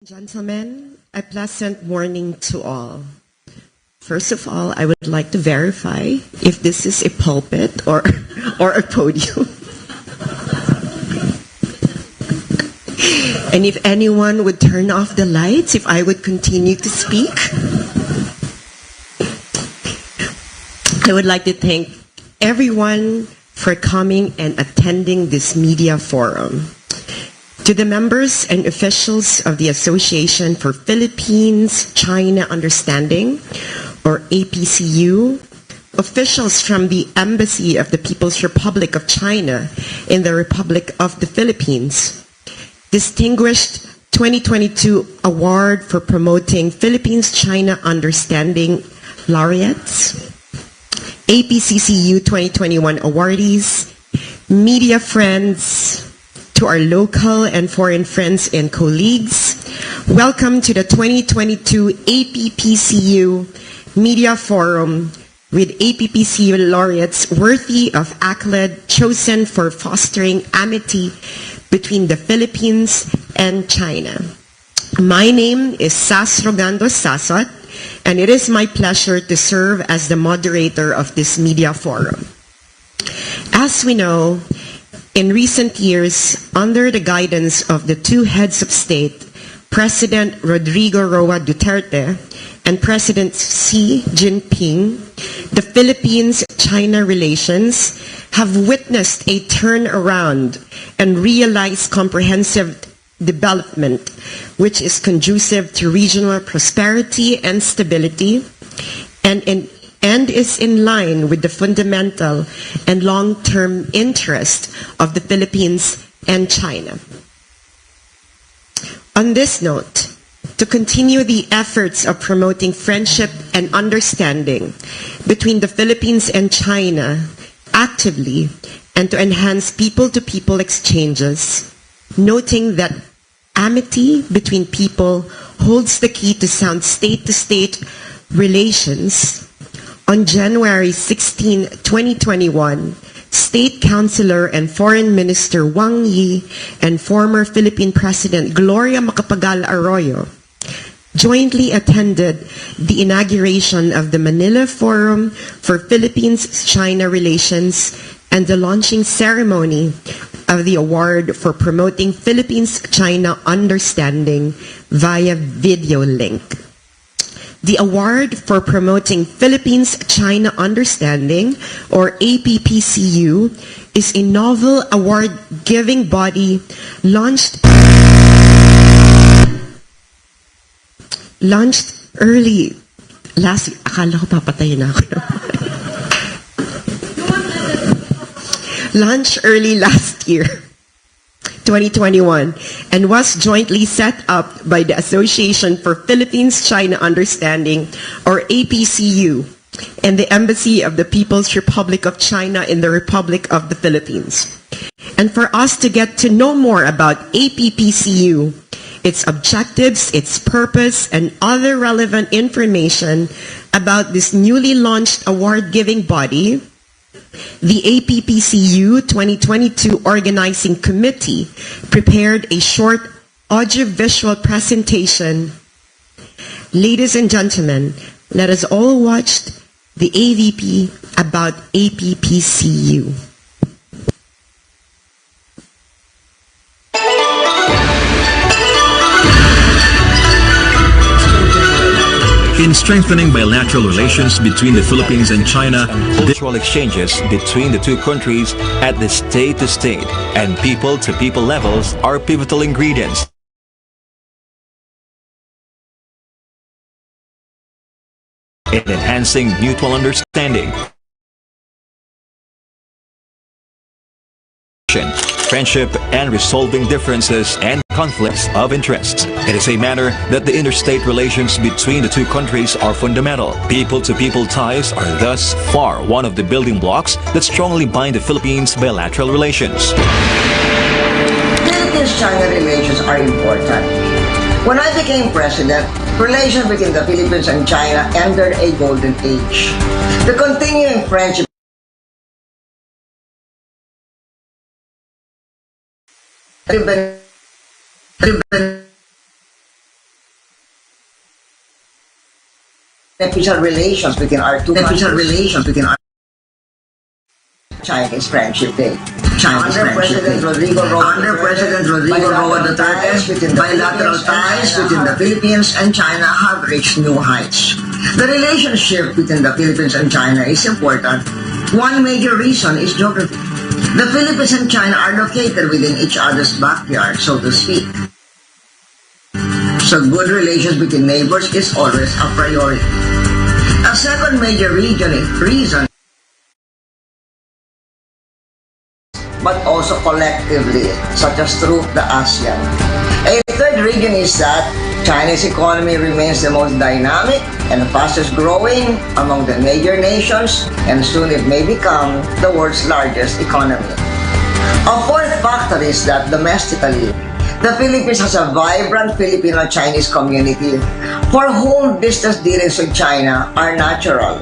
Gentlemen, a pleasant morning to all. First of all, I would like to verify if this is a pulpit or a podium. And if anyone would turn off the lights, if I would continue to speak. I would like to thank everyone for coming and attending this media forum. To the members and officials of the Association for Philippines-China Understanding, or APCU, officials from the Embassy of the People's Republic of China in the Republic of the Philippines, distinguished 2022 Award for Promoting Philippines-China Understanding laureates, APCCU 2021 awardees, media friends, to our local and foreign friends and colleagues, welcome to the 2022 APPCU Media Forum with APPCU laureates worthy of accolade chosen for fostering amity between the Philippines and China. My name is Sas Rogando Sasot, and it is my pleasure to serve as the moderator of this media forum. As we know, in recent years, under the guidance of the two heads of state, President Rodrigo Roa Duterte and President Xi Jinping, the Philippines-China relations have witnessed a turnaround and realized comprehensive development, which is conducive to regional prosperity and stability, and is in line with the fundamental and long-term interest of the Philippines and China. On this note, to continue the efforts of promoting friendship and understanding between the Philippines and China actively, and to enhance people-to-people exchanges, noting that amity between people holds the key to sound state-to-state relations, on January 16, 2021, State Councilor and Foreign Minister Wang Yi and former Philippine President Gloria Macapagal-Arroyo jointly attended the inauguration of the Manila Forum for Philippines-China Relations and the launching ceremony of the Award for Promoting Philippines-China Understanding via video link. The Award for Promoting Philippines-China Understanding, or APPCU, is a novel award-giving body launched early last week. Akala ko papatayin ako. Launched early last year, 2021, and was jointly set up by the Association for Philippines-China Understanding, or APCU, and the Embassy of the People's Republic of China in the Republic of the Philippines. And for us to get to know more about APPCU, its objectives, its purpose, and other relevant information about this newly launched award-giving body, the APPCU 2022 Organizing Committee prepared a short audiovisual presentation. Ladies and gentlemen, let us all watch the AVP about APPCU. In strengthening bilateral relations between the Philippines and China, cultural exchanges between the two countries at the state-to-state and people-to-people levels are pivotal ingredients in enhancing mutual understanding, friendship, and resolving differences and conflicts of interest. It is a matter that the interstate relations between the two countries are fundamental. People-to-people ties are thus far one of the building blocks that strongly bind the Philippines' bilateral relations. Philippines-China relations are important. When I became president, relations between the Philippines and China entered a golden age. The continuing friendship official relations between our two Chinese Friendship Day. Under President Rodrigo Roa Duterte, bilateral ties between the Philippines and China have reached new heights. The relationship between the Philippines and China is important. One major reason is geography. The Philippines and China are located within each other's backyard, so to speak. So good relations between neighbors is always a priority. A second major reason, but also collectively, such as through the ASEAN. A third reason is that China's economy remains the most dynamic and fastest growing among the major nations, and soon it may become the world's largest economy. A fourth factor is that domestically, the Philippines has a vibrant Filipino-Chinese community for whom business dealings with China are natural.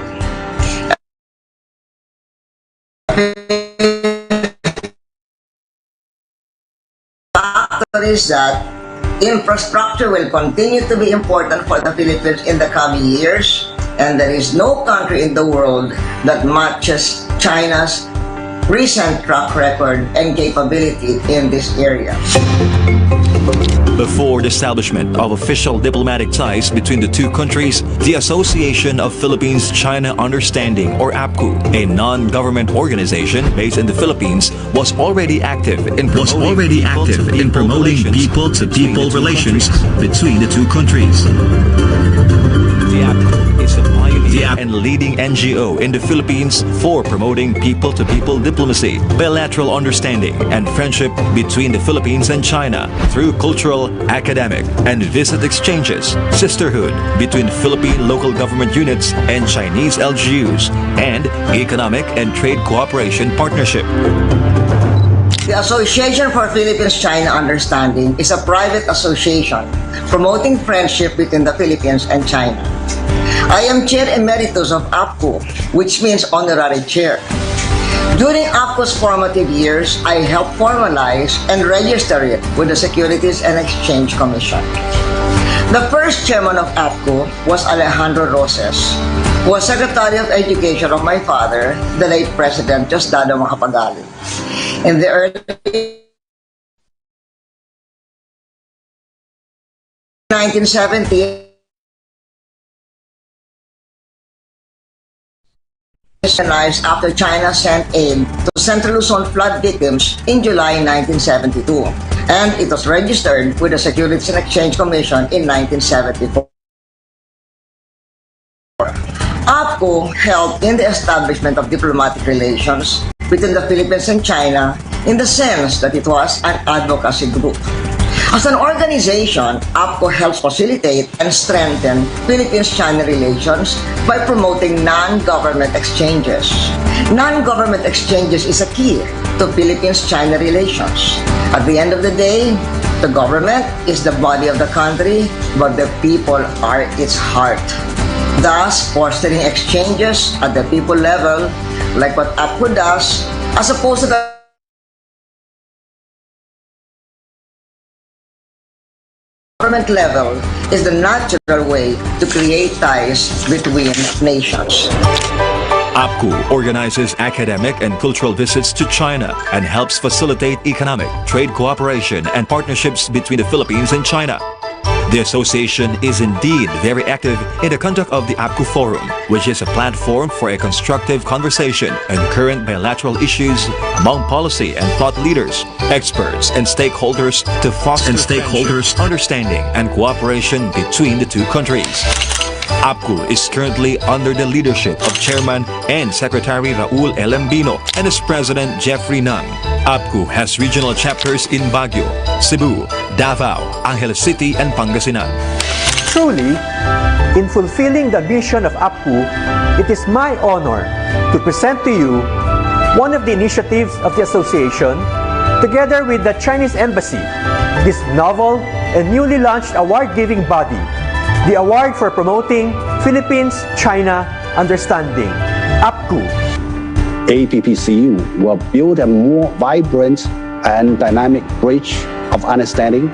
Factor is that infrastructure will continue to be important for the Philippines in the coming years, and there is no country in the world that matches China's recent track record and capability in this area. Before the establishment of official diplomatic ties between the two countries, the Association of Philippines-China Understanding, or APCU, a non-government organization based in the Philippines, was already active in promoting people-to-people relations between the two countries. The APCU is a pioneer and leading NGO in the Philippines for promoting people-to-people diplomacy, bilateral understanding, and friendship between the Philippines and China through cultural, academic, and visit exchanges, sisterhood between Philippine local government units and Chinese LGUs, and economic and trade cooperation partnership. The Association for Philippines-China Understanding is a private association promoting friendship between the Philippines and China. I am Chair Emeritus of APCU, which means Honorary Chair. During APCU's formative years, I helped formalize and register it with the Securities and Exchange Commission. The first chairman of APCU was Alejandro Roses, who was Secretary of Education of my father, the late President Diosdado Macapagal. In the early 1970s, after China sent aid to Central Luzon flood victims in July 1972, and it was registered with the Securities and Exchange Commission in 1974. APCU helped in the establishment of diplomatic relations between the Philippines and China in the sense that it was an advocacy group. As an organization, APCU helps facilitate and strengthen Philippines-China relations by promoting non-government exchanges. Non-government exchanges is a key to Philippines-China relations. At the end of the day, the government is the body of the country, but the people are its heart. Thus, fostering exchanges at the people level, like what APCU does, as opposed to the government level, is the natural way to create ties between nations. APCU organizes academic and cultural visits to China and helps facilitate economic, trade cooperation and partnerships between the Philippines and China. The association is indeed very active in the conduct of the APCU Forum, which is a platform for a constructive conversation on current bilateral issues among policy and thought leaders, experts, and stakeholders to foster understanding and cooperation between the two countries. APCU is currently under the leadership of Chairman and Secretary Raul Elembino and its President Jeffrey Nang. APCU has regional chapters in Baguio, Cebu, Davao, Angeles City, and Pangasinan. Truly, in fulfilling the mission of APCU, it is my honor to present to you one of the initiatives of the association, together with the Chinese Embassy, this novel and newly launched award-giving body, the Award for Promoting Philippines-China Understanding, APCU. APPCU will build a more vibrant and dynamic bridge of understanding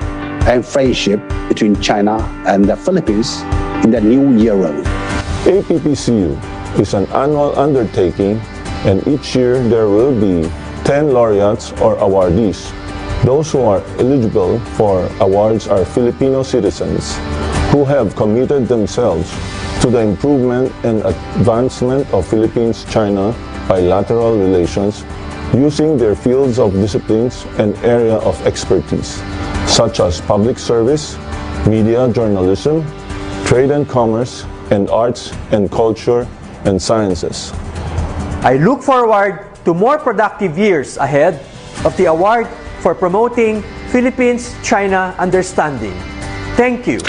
and friendship between China and the Philippines in the new era. APPCU is an annual undertaking, and each year there will be 10 laureates or awardees. Those who are eligible for awards are Filipino citizens who have committed themselves to the improvement and advancement of Philippines-China bilateral relations using their fields of disciplines and area of expertise, such as public service, media journalism, trade and commerce, and arts and culture and sciences. I look forward to more productive years ahead of the award for promoting Philippines-China understanding. Thank you.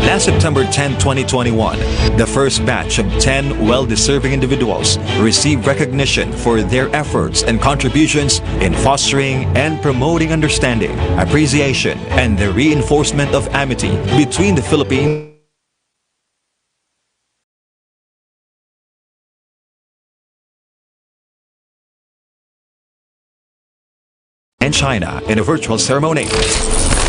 Last September 10, 2021, the first batch of 10 well-deserving individuals received recognition for their efforts and contributions in fostering and promoting understanding, appreciation, and the reinforcement of amity between the Philippines and China in a virtual ceremony.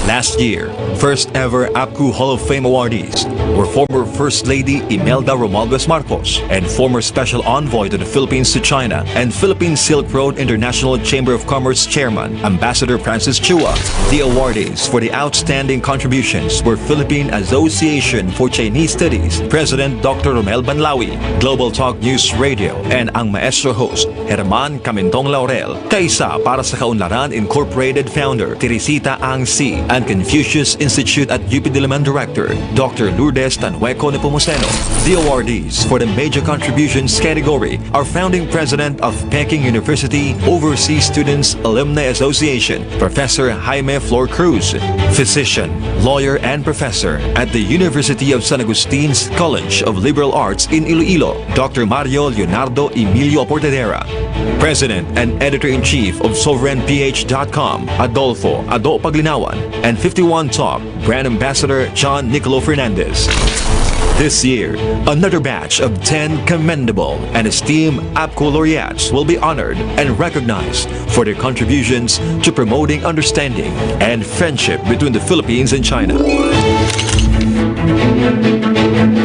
Last year, first ever APCU Hall of Fame awardees were former First Lady Imelda Romualdez Marcos and former Special Envoy to the Philippines to China and Philippine Silk Road International Chamber of Commerce Chairman Ambassador Francis Chua. The awardees for the outstanding contributions were Philippine Association for Chinese Studies President Dr. Romel Banlawi, Global Talk News Radio, and ang maestro host Herman Camintong Laurel, kaisa para sa Kaunlaran Incorporated founder Teresita Ang C. and Confucius Institute at UP Diliman Director, Dr. Lourdes Tanhueco Nepomuceno. The awardees for the major contributions category are founding president of Peking University Overseas Students Alumni Association, Professor Jaime Flor Cruz, physician, lawyer, and professor at the University of San Agustine's College of Liberal Arts in Iloilo, Dr. Mario Leonardo Emilio Portadera, President and Editor-in-Chief of SovereignPH.com, Adolfo Ado Paglinawan, and 51 Talk Brand Ambassador John Nicolo Fernandez. This year, another batch of 10 commendable and esteemed APCU laureates will be honored and recognized for their contributions to promoting understanding and friendship between the Philippines and China.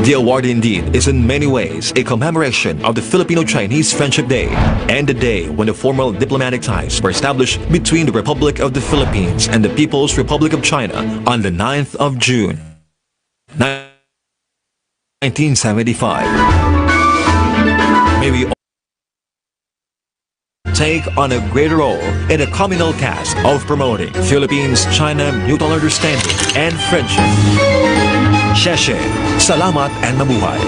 The award indeed is in many ways a commemoration of the Filipino-Chinese Friendship Day and the day when the formal diplomatic ties were established between the Republic of the Philippines and the People's Republic of China on the 9th of June, 1975. May we take on a greater role in the communal task of promoting Philippines-China mutual understanding and friendship. Sheshe, salamat and mabuhay.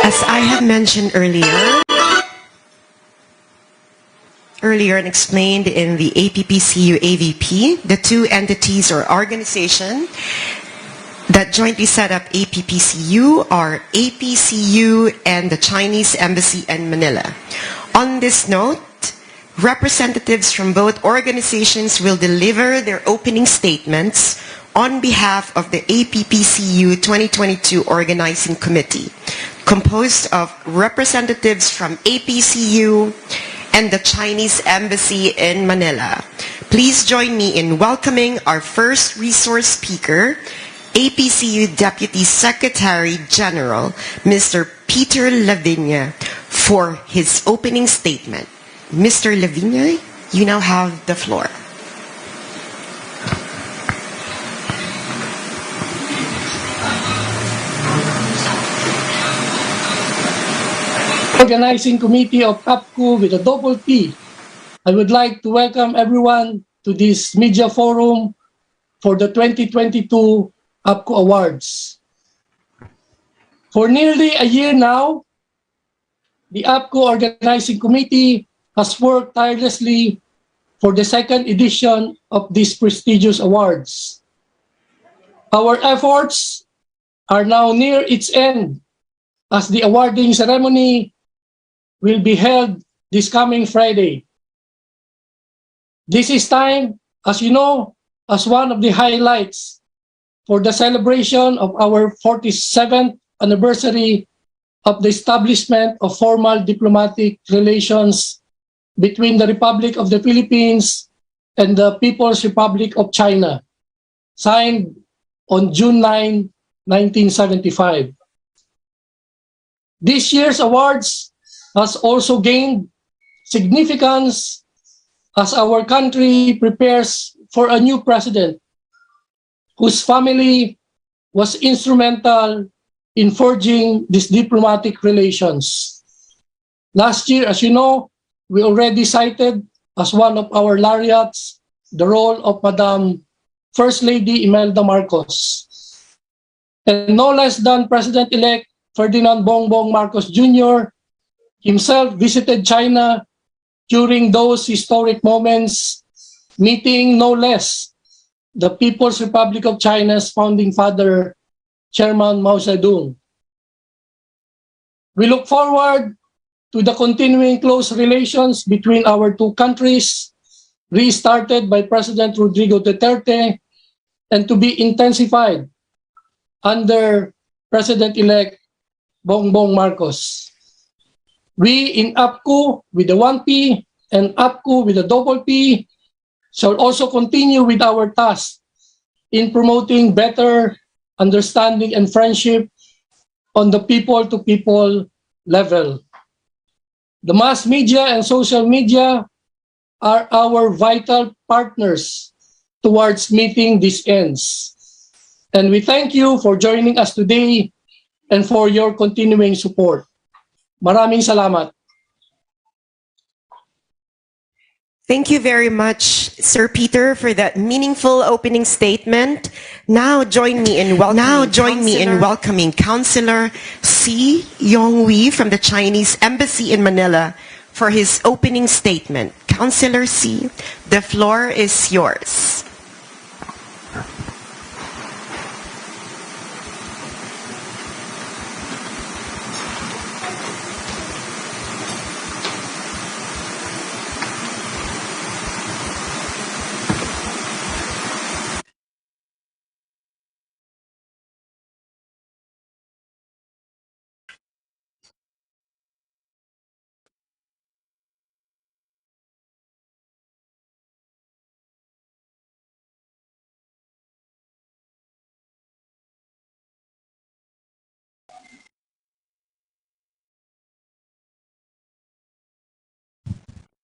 As I have mentioned earlier and explained in the APPCU AVP, the two entities or organization that jointly set up APPCU are APCU and the Chinese Embassy in Manila. On this note, representatives from both organizations will deliver their opening statements on behalf of the APPCU 2022 Organizing Committee, composed of representatives from APCU and the Chinese Embassy in Manila. Please join me in welcoming our first resource speaker, APCU Deputy Secretary General, Mr. Peter Lavigne, for his opening statement. Mr. Lavigne, you now have the floor. Organizing Committee of APCU with a double P. I would like to welcome everyone to this media forum for the 2022 APCU Awards. For nearly a year now, the APCU Organizing Committee has worked tirelessly for the second edition of these prestigious awards. Our efforts are now near its end as the awarding ceremony will be held this coming Friday. This is time, as you know, as one of the highlights for the celebration of our 47th anniversary of the establishment of formal diplomatic relations between the Republic of the Philippines and the People's Republic of China, signed on June 9, 1975. This year's awards has also gained significance as our country prepares for a new president whose family was instrumental in forging these diplomatic relations. Last year, as you know, we already cited as one of our laureates the role of Madam First Lady Imelda Marcos. And no less than President-elect Ferdinand Bongbong Marcos Jr. himself visited China during those historic moments, meeting no less the People's Republic of China's founding father, Chairman Mao Zedong. We look forward to the continuing close relations between our two countries, restarted by President Rodrigo Duterte, and to be intensified under President-elect Bongbong Marcos. We in APCU with the 1P and APCU with the double P shall also continue with our task in promoting better understanding and friendship on the people-to-people level. The mass media and social media are our vital partners towards meeting these ends. And we thank you for joining us today and for your continuing support. Maraming salamat. Thank you very much, Sir Peter, for that meaningful opening statement. Now join me in welcoming Councillor Si Yonghui from the Chinese Embassy in Manila for his opening statement. Councillor Si, the floor is yours.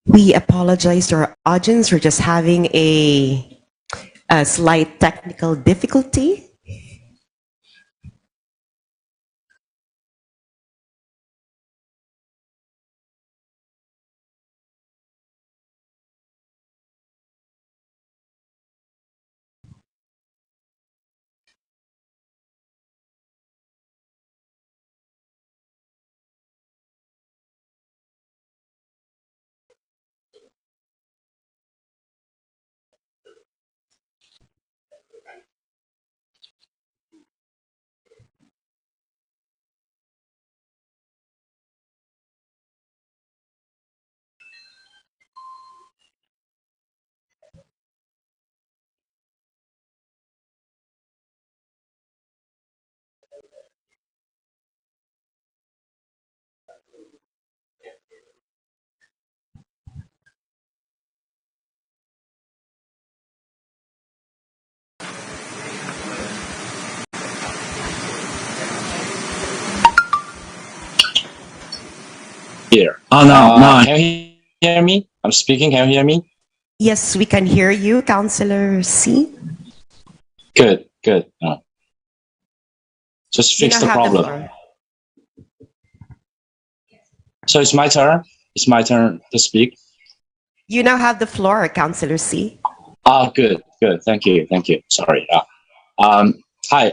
We apologize to our audience. We're just having a slight technical difficulty. Here. Now, can you hear me? I'm speaking. Can you hear me? Yes, we can hear you, Councillor Si. Good. Just fix the problem. So it's my turn. It's my turn to speak. You now have the floor, Councillor Si. Good. Thank you. Sorry. Hi.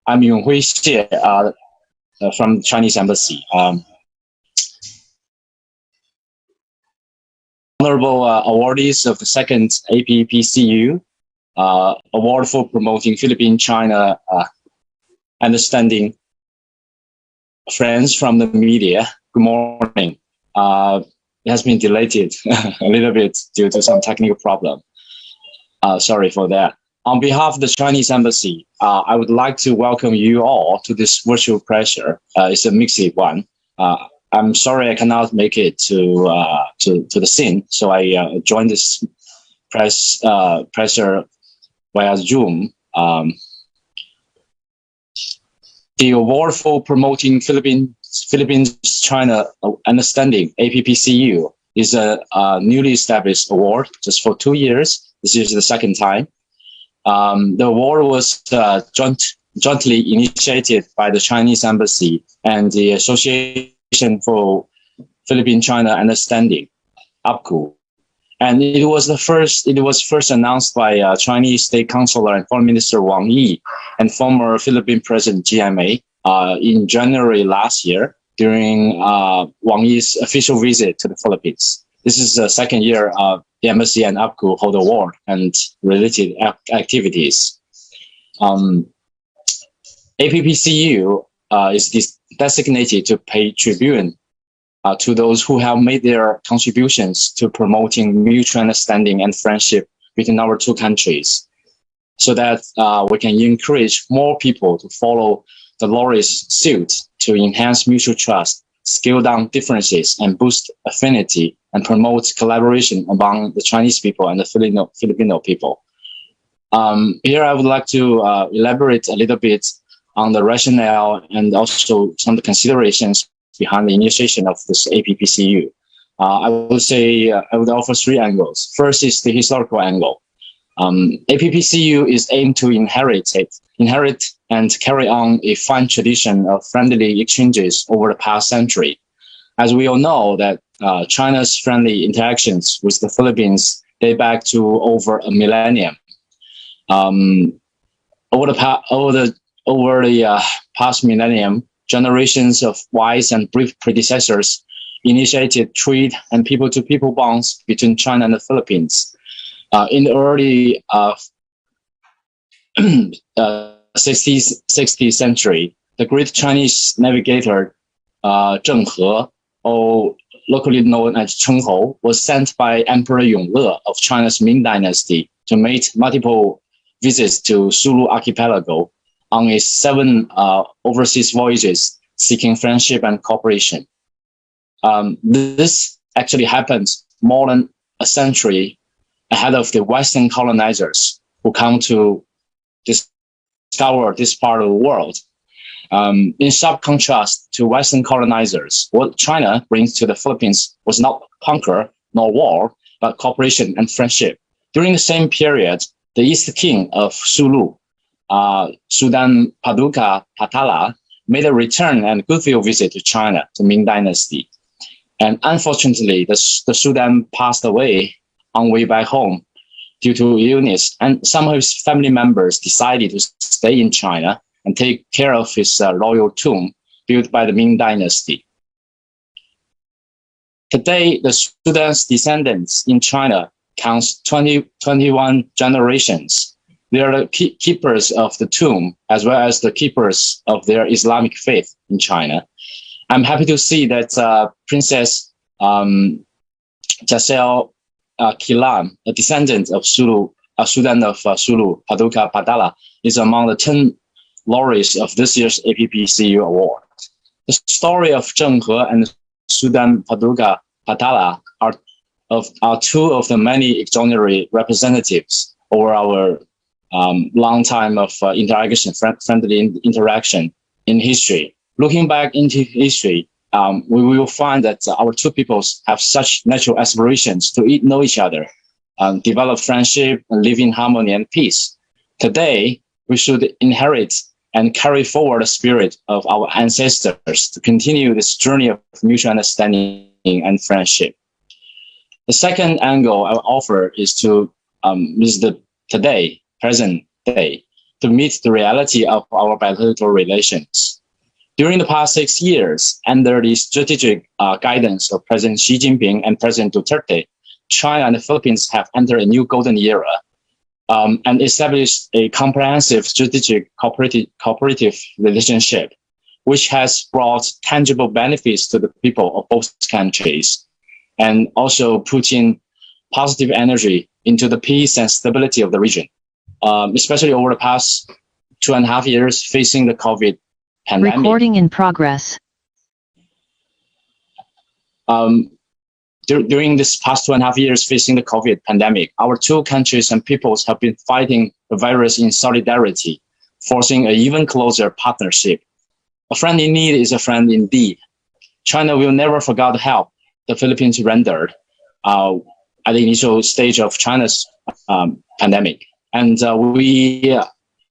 I'm Yonghui Xie from Chinese Embassy. Honorable awardees of the second APPCU award for promoting Philippine-China understanding. Friends from the media, good morning. It has been delayed a little bit due to some technical problem. Sorry for that. On behalf of the Chinese Embassy, I would like to welcome you all to this virtual pleasure. It's a mixed one. I'm sorry I cannot make it to the scene, so I joined this presser via Zoom. The award for promoting Philippines-China understanding, APPCU, is a newly established award just for 2 years. This is the second time. The award was jointly initiated by the Chinese Embassy and the Association for Philippine-China Understanding, APCU. And it was first announced by Chinese State Councilor and Foreign Minister Wang Yi and former Philippine President GMA in January last year during Wang Yi's official visit to the Philippines. This is the second year the embassy and APCU hold award and related activities. APPCU is designated to pay tribute to those who have made their contributions to promoting mutual understanding and friendship between our two countries, so that we can encourage more people to follow the laurel's suit to enhance mutual trust, scale down differences, and boost affinity and promote collaboration among the Chinese people and the Filipino people. Here I would like to elaborate a little bit on the rationale and also some of the considerations behind the initiation of this APPCU. I would say I would offer three angles. First is the historical angle. APPCU is aimed to inherit and carry on a fine tradition of friendly exchanges over the past century. As we all know that China's friendly interactions with the Philippines date back to over a millennium. Over the past millennium, generations of wise and brave predecessors initiated trade and people-to-people bonds between China and the Philippines. In the early 16th century, the great Chinese navigator Zheng He, or locally known as Cheng Hou, was sent by Emperor Yongle of China's Ming Dynasty to make multiple visits to Sulu Archipelago on his 7 overseas voyages seeking friendship and cooperation. This actually happened more than a century ahead of the Western colonizers who come to discover this part of the world. In sharp contrast to Western colonizers, what China brings to the Philippines was not conquer nor war, but cooperation and friendship. During the same period, the East King of Sulu, Sultan Paduka Patala, made a return and goodwill visit to China, to Ming Dynasty. And unfortunately, the Sultan passed away on way back home due to illness, and some of his family members decided to stay in China and take care of his royal tomb built by the Ming Dynasty. Today, the Sultan's descendants in China counts 21 generations. They are the keepers of the tomb, as well as the keepers of their Islamic faith in China. I'm happy to see that Princess Jasel Kilam, a descendant of Sultan of Sulu, Paduka Patala, is among the 10 laureates of this year's APPCU award. The story of Zheng He and Sultan Paduka Patala are two of the many extraordinary representatives over our long time of friendly interaction in history. Looking back into history, we will find that our two peoples have such natural aspirations to know each other, develop friendship, and live in harmony and peace. Today, we should inherit and carry forward the spirit of our ancestors to continue this journey of mutual understanding and friendship. The second angle I will offer is the present day, to meet the reality of our bilateral relations. During the past 6 years, under the strategic guidance of President Xi Jinping and President Duterte, China and the Philippines have entered a new golden era and established a comprehensive strategic cooperative relationship, which has brought tangible benefits to the people of both countries, and also putting positive energy into the peace and stability of the region, especially over the past 2.5 years facing the COVID pandemic. Recording in progress. During this past 2.5 years facing the COVID pandemic, our two countries and peoples have been fighting the virus in solidarity, forcing an even closer partnership. A friend in need is a friend indeed. China will never forget the help the Philippines rendered at the initial stage of China's pandemic. And we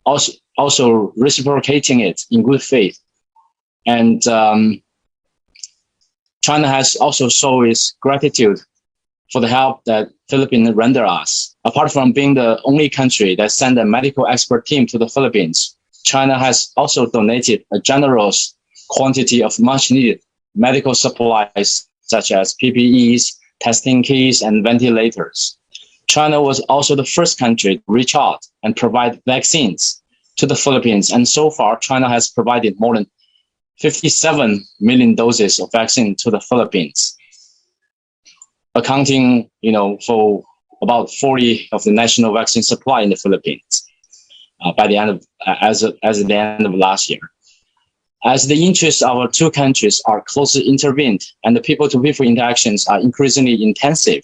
also reciprocating it in good faith. And China has also shown its gratitude for the help that Philippines render us. Apart from being the only country that sent a medical expert team to the Philippines, China has also donated a generous quantity of much needed medical supplies such as PPEs, testing kits, and ventilators. China was also the first country to reach out and provide vaccines to the Philippines. And so far, China has provided more than 57 million doses of vaccine to the Philippines, accounting, for about 40 of the national vaccine supply in the Philippines by the end of as the end of last year. As the interests of our two countries are closely intertwined and the people-to-people interactions are increasingly intensive,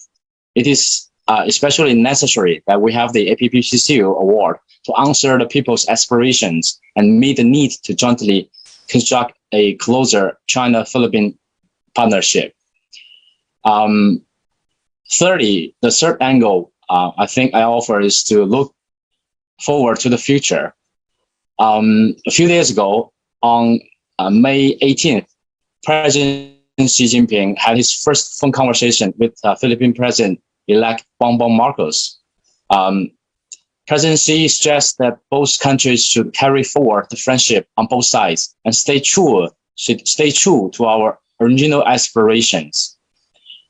it is especially necessary that we have the APPCU award to answer the people's aspirations and meet the need to jointly construct a closer China-Philippine partnership. The third angle I think I offer is to look forward to the future. A few days ago, on May 18th, President Xi Jinping had his first phone conversation with Philippine President-elect Bongbong Marcos. President Xi stressed that both countries should carry forward the friendship on both sides and stay true to our original aspirations.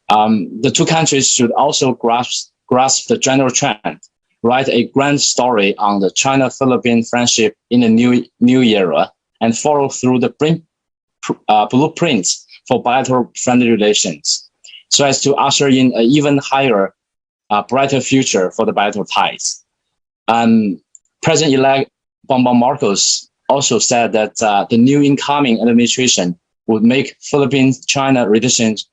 The two countries should also grasp the general trend, write a grand story on the China-Philippine friendship in the new era, and follow through the blueprints for bilateral friendly relations, so as to usher in an even higher, brighter future for the bilateral ties. President-elect Bongbong Marcos also said that the new incoming administration would make Philippine-China relations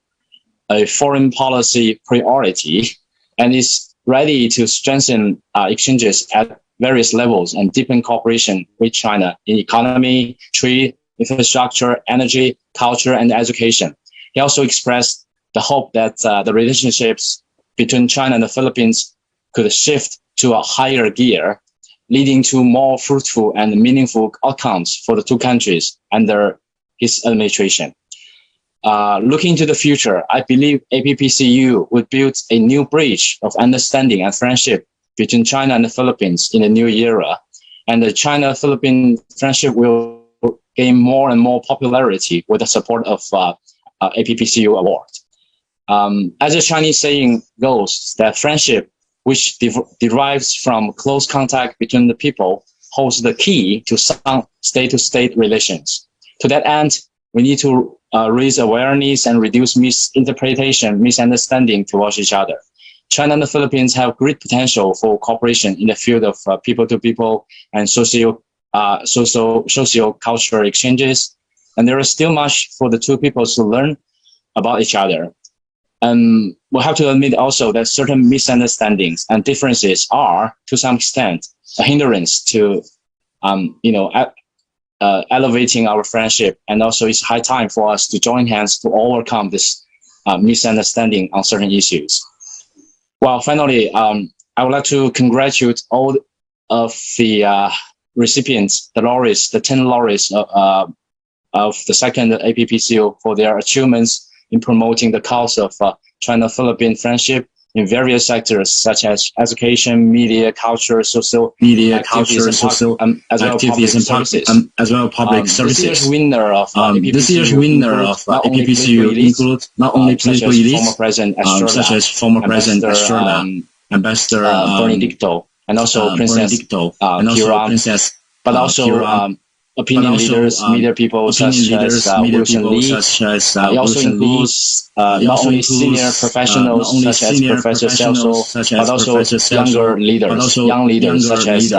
a foreign policy priority and is ready to strengthen exchanges at various levels and deepen cooperation with China in economy, trade, infrastructure, energy, culture, and education. He also expressed the hope that the relationships between China and the Philippines could shift to a higher gear, leading to more fruitful and meaningful outcomes for the two countries under his administration. Looking to the future, I believe APPCU would build a new bridge of understanding and friendship between China and the Philippines in the new era, and the China-Philippine friendship will gain more and more popularity with the support of APPCU award. As the Chinese saying goes, that friendship, which derives from close contact between the people, holds the key to sound state-to-state relations. To that end, we need to raise awareness and reduce misunderstanding towards each other. China and the Philippines have great potential for cooperation in the field of people-to-people and socio-cultural exchanges, and there is still much for the two peoples to learn about each other. And we'll have to admit also that certain misunderstandings and differences are, to some extent, a hindrance to, elevating our friendship. And also, it's high time for us to join hands to overcome this misunderstanding on certain issues. Well, finally, I would like to congratulate all of the recipients, the laureates, the 10 laureates of the second APPCU for their achievements in promoting the cause of China-Philippine friendship in various sectors such as education, media, culture, social activities, as well as public services. This year's winner of APPCU includes not only political elites, such as former President Estrada, Ambassador Benedicto, and also Princess Kira, but also opinion leaders, media people such as Wilson Lee. It also includes not only senior professionals such as Professor Celso, but also young leaders such as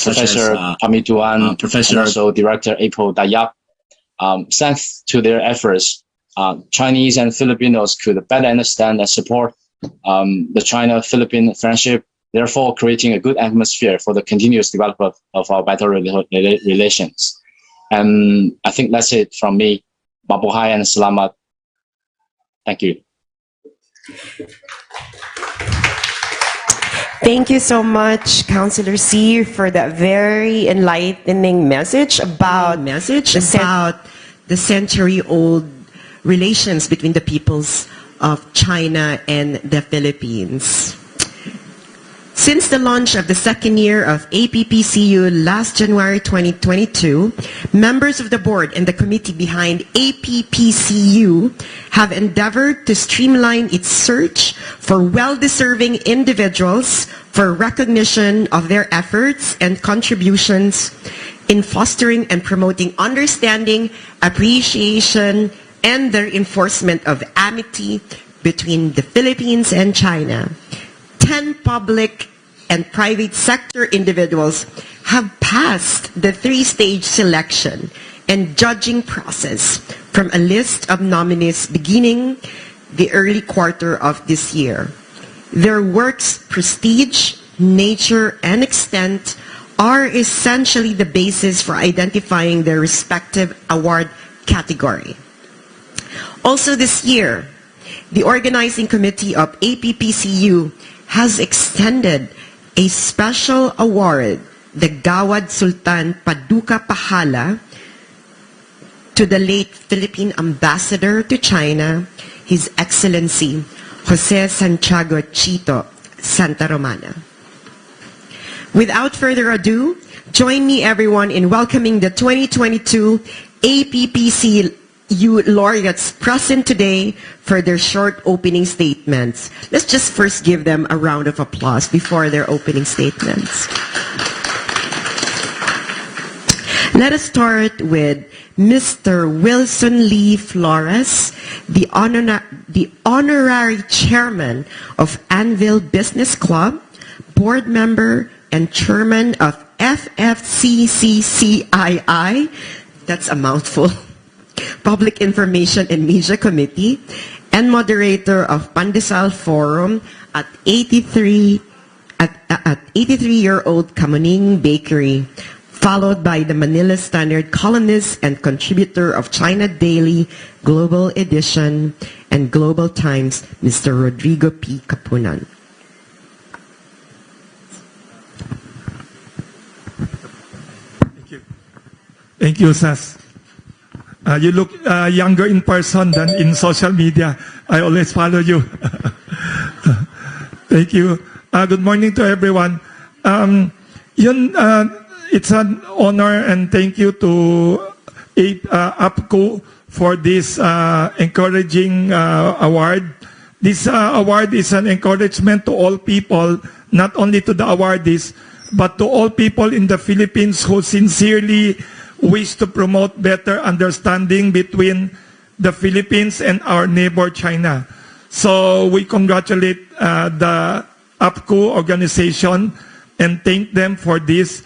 Professor Pamituan, and also Director April Dayap. Thanks to their efforts, Chinese and Filipinos could better understand and support the China-Philippine friendship, therefore creating a good atmosphere for the continuous development of our better relations. And I think that's it from me. Mabuhay and salamat. Thank you. Thank you so much, Councillor C, for that very enlightening message about the century-old relations between the peoples of China and the Philippines. Since the launch of the second year of APPCU last January 2022, members of the board and the committee behind APPCU have endeavored to streamline its search for well-deserving individuals for recognition of their efforts and contributions in fostering and promoting understanding, appreciation, and the enforcement of amity between the Philippines and China. 10 public and private sector individuals have passed the 3-stage selection and judging process from a list of nominees beginning the early quarter of this year. Their work's prestige, nature, and extent are essentially the basis for identifying their respective award category. Also this year, the organizing committee of APPCU has extended a special award, the Gawad Sultan Paduka Pahala, to the late Philippine Ambassador to China, His Excellency Jose Santiago Chito Santa Romana. Without further ado, join me everyone in welcoming the 2022 APPCU laureates present today for their short opening statements. Let's just first give them a round of applause before their opening statements. Let us start with Mr. Wilson Lee Flores, the honorary chairman of Anvil Business Club, board member and chairman of FFCCCII, that's a mouthful, Public Information and Media Committee, and moderator of Pandesal Forum at 83-year-old Kamuning Bakery, followed by the Manila Standard columnist and contributor of China Daily, Global Edition, and Global Times, Mr. Rodrigo P. Capunan. Thank you. Thank you, Sas. You look younger in person than in social media. I always follow you. Thank you. Good morning to everyone. It's an honor and thank you to APCU for this encouraging award. This award is an encouragement to all people, not only to the awardees, but to all people in the Philippines who sincerely wish to promote better understanding between the Philippines and our neighbor China. So we congratulate the APCU organization and thank them for this.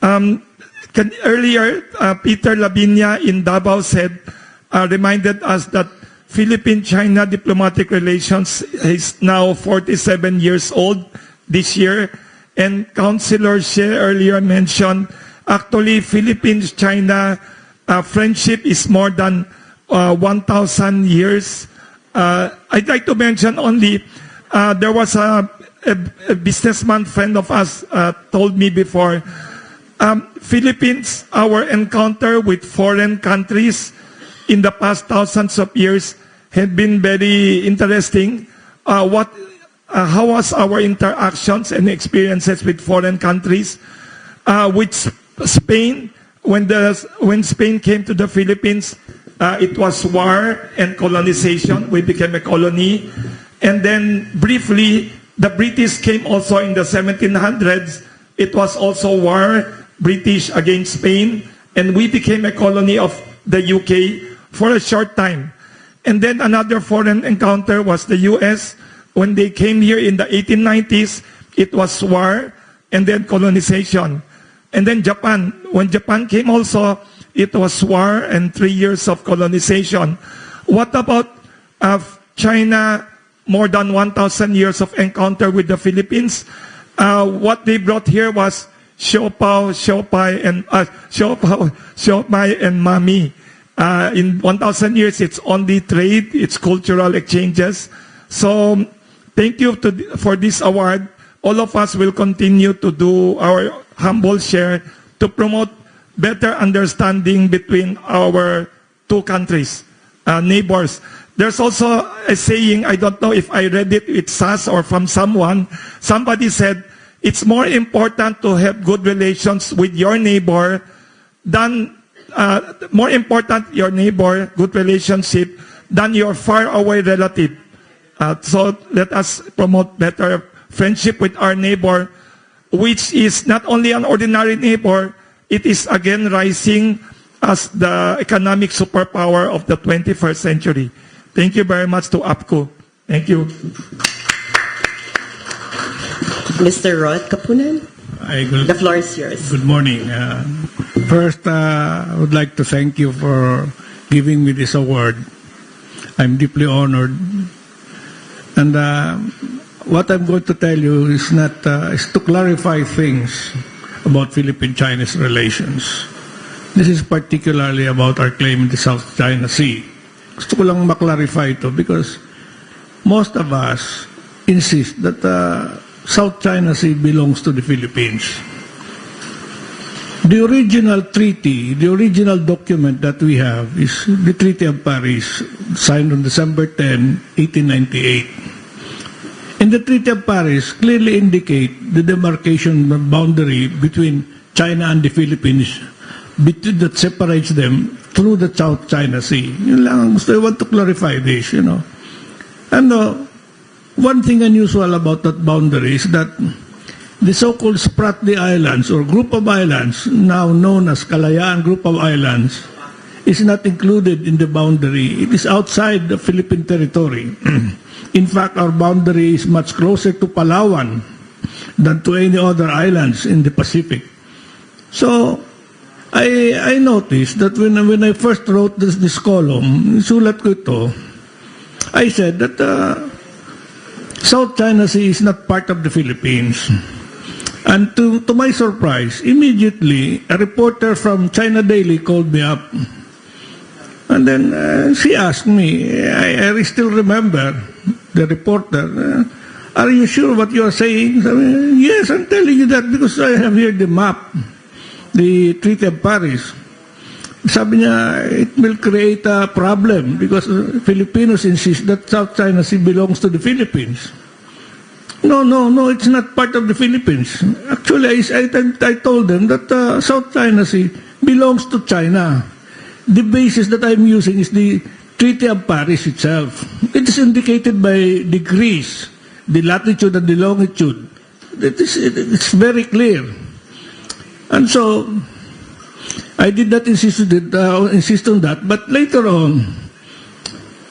Earlier, Peter Labinya in Davao reminded us that Philippine-China diplomatic relations is now 47 years old this year. And Councillor Xie earlier mentioned, actually, Philippines-China friendship is more than 1,000 years. I'd like to mention only, there was a businessman friend of us told me before, Philippines, our encounter with foreign countries in the past thousands of years had been very interesting. How was our interactions and experiences with foreign countries? With Spain, when Spain came to the Philippines, it was war and colonization. We became a colony. And then briefly, the British came also in the 1700s. It was also war, British against Spain. And we became a colony of the UK for a short time. And then another foreign encounter was the US. When they came here in the 1890s, it was war and then colonization. And then Japan. When Japan came also, it was war and 3 years of colonization. What about China, more than 1,000 years of encounter with the Philippines? What they brought here was siopao, siopao and mami. In 1,000 years, it's only trade, it's cultural exchanges. So thank you for this award. All of us will continue to do our humble share to promote better understanding between our two countries, neighbors. There's also a saying, I don't know if I read it with SAS or from someone. Somebody said, it's more important to have good relations with your neighbor than, more important your neighbor, good relationship, than your far away relative. So let us promote better friendship with our neighbor, which is not only an ordinary neighbor, it is again rising as the economic superpower of the 21st century. Thank you very much to APCU. Thank you. Mr. Rod Kapunan, the floor is yours. Good morning. First, I would like to thank you for giving me this award. I'm deeply honored. And what I'm going to tell you is to clarify things about Philippine-Chinese relations. This is particularly about our claim in the South China Sea. Gusto ko lang maklarify ito because most of us insist that South China Sea belongs to the Philippines. The original treaty, the original document that we have is the Treaty of Paris, signed on December 10, 1898. And the Treaty of Paris clearly indicate the demarcation boundary between China and the Philippines that separates them through the South China Sea. Yun lang, I want to clarify this, And one thing unusual about that boundary is that the so-called Spratly Islands or group of islands, now known as Kalayaan Group of Islands, is not included in the boundary. It is outside the Philippine territory. In fact, our boundary is much closer to Palawan than to any other islands in the Pacific. So, I noticed that when I first wrote this column, sulat ko ito, I said that South China Sea is not part of the Philippines. And to my surprise, immediately, a reporter from China Daily called me up. And then she asked me, I still remember the reporter, are you sure what you are saying? Sabi, yes, I'm telling you that because I have here the map, the Treaty of Paris. Sabi niya, it will create a problem because Filipinos insist that South China Sea belongs to the Philippines. No, it's not part of the Philippines. Actually, I told them that South China Sea belongs to China. The basis that I'm using is the Treaty of Paris itself. It is indicated by degrees, the latitude and the longitude. It's very clear. And so, I did not insist on that, but later on,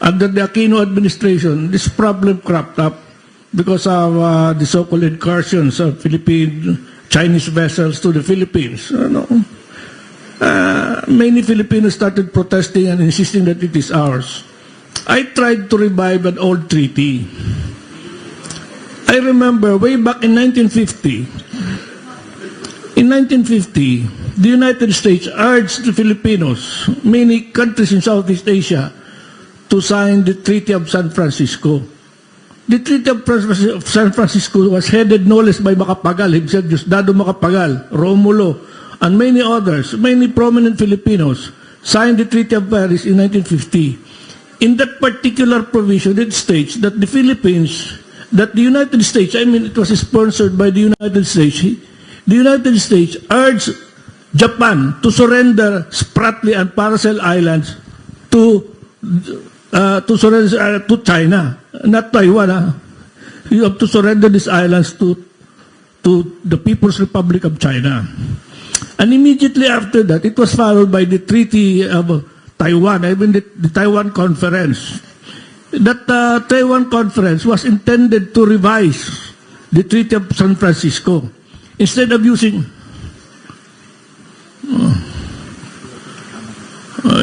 under the Aquino administration, this problem cropped up because of the so-called incursions of Philippine-Chinese vessels to the Philippines. Many Filipinos started protesting and insisting that it is ours. I tried to revive an old treaty. I remember way back in 1950, the United States urged the Filipinos, many countries in Southeast Asia, to sign the Treaty of San Francisco. The Treaty of San Francisco was headed no less by Macapagal himself, Diosdado Macapagal, Romulo, and many others, many prominent Filipinos, signed the Treaty of Paris in 1950. In that particular provision, it states that the Philippines, that the United States, it was sponsored by the United States urged Japan to surrender Spratly and Paracel Islands to China, not Taiwan. You have to surrender these islands to the People's Republic of China. And immediately after that, it was followed by the Treaty of Taiwan, the Taiwan Conference. That Taiwan Conference was intended to revise the Treaty of San Francisco. Instead of using...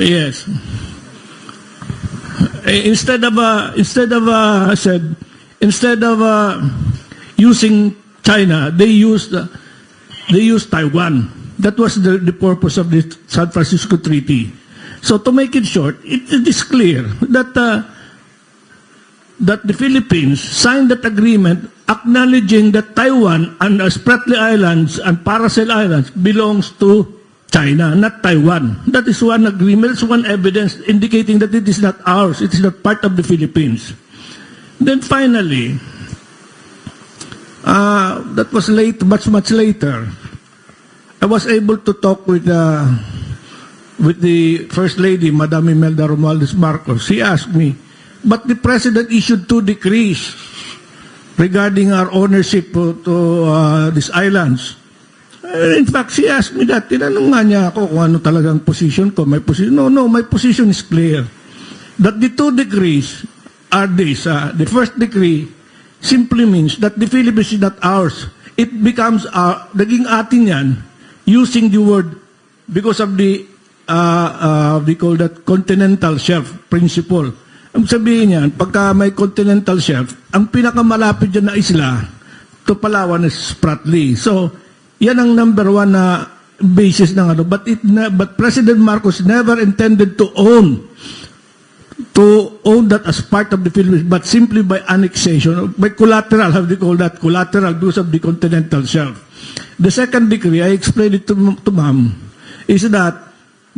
yes. instead of using China, they used Taiwan. That was the purpose of the San Francisco Treaty. So to make it short, it is clear that the Philippines signed that agreement acknowledging that Taiwan and Spratly Islands and Paracel Islands belongs to China, not Taiwan. That is one agreement, it's one evidence indicating that it is not ours, it is not part of the Philippines. Then finally, that was late, much later, I was able to talk with the First Lady, Madam Imelda Romualdez Marcos. She asked me, but the President issued 2 decrees regarding our ownership to these islands. In fact, she asked me that. Tinanong nga niya ako kung ano talagang position ko. No, my position is clear. That the 2 decrees are this. The first decree simply means that the Philippines is not ours. It becomes naging atin yan using the word because of the we call that continental shelf principle. Ang sabihin niyan, pagka may continental shelf, ang pinakamalapit dyan na isla to Palawan is Spratly. So, yan ang number 1 na basis ng ano. But President Marcos never intended to own that as part of the Philippines, but simply by annexation, by collateral, how do you call that? Collateral because of the continental shelf. The second decree, I explained it to ma'am, is that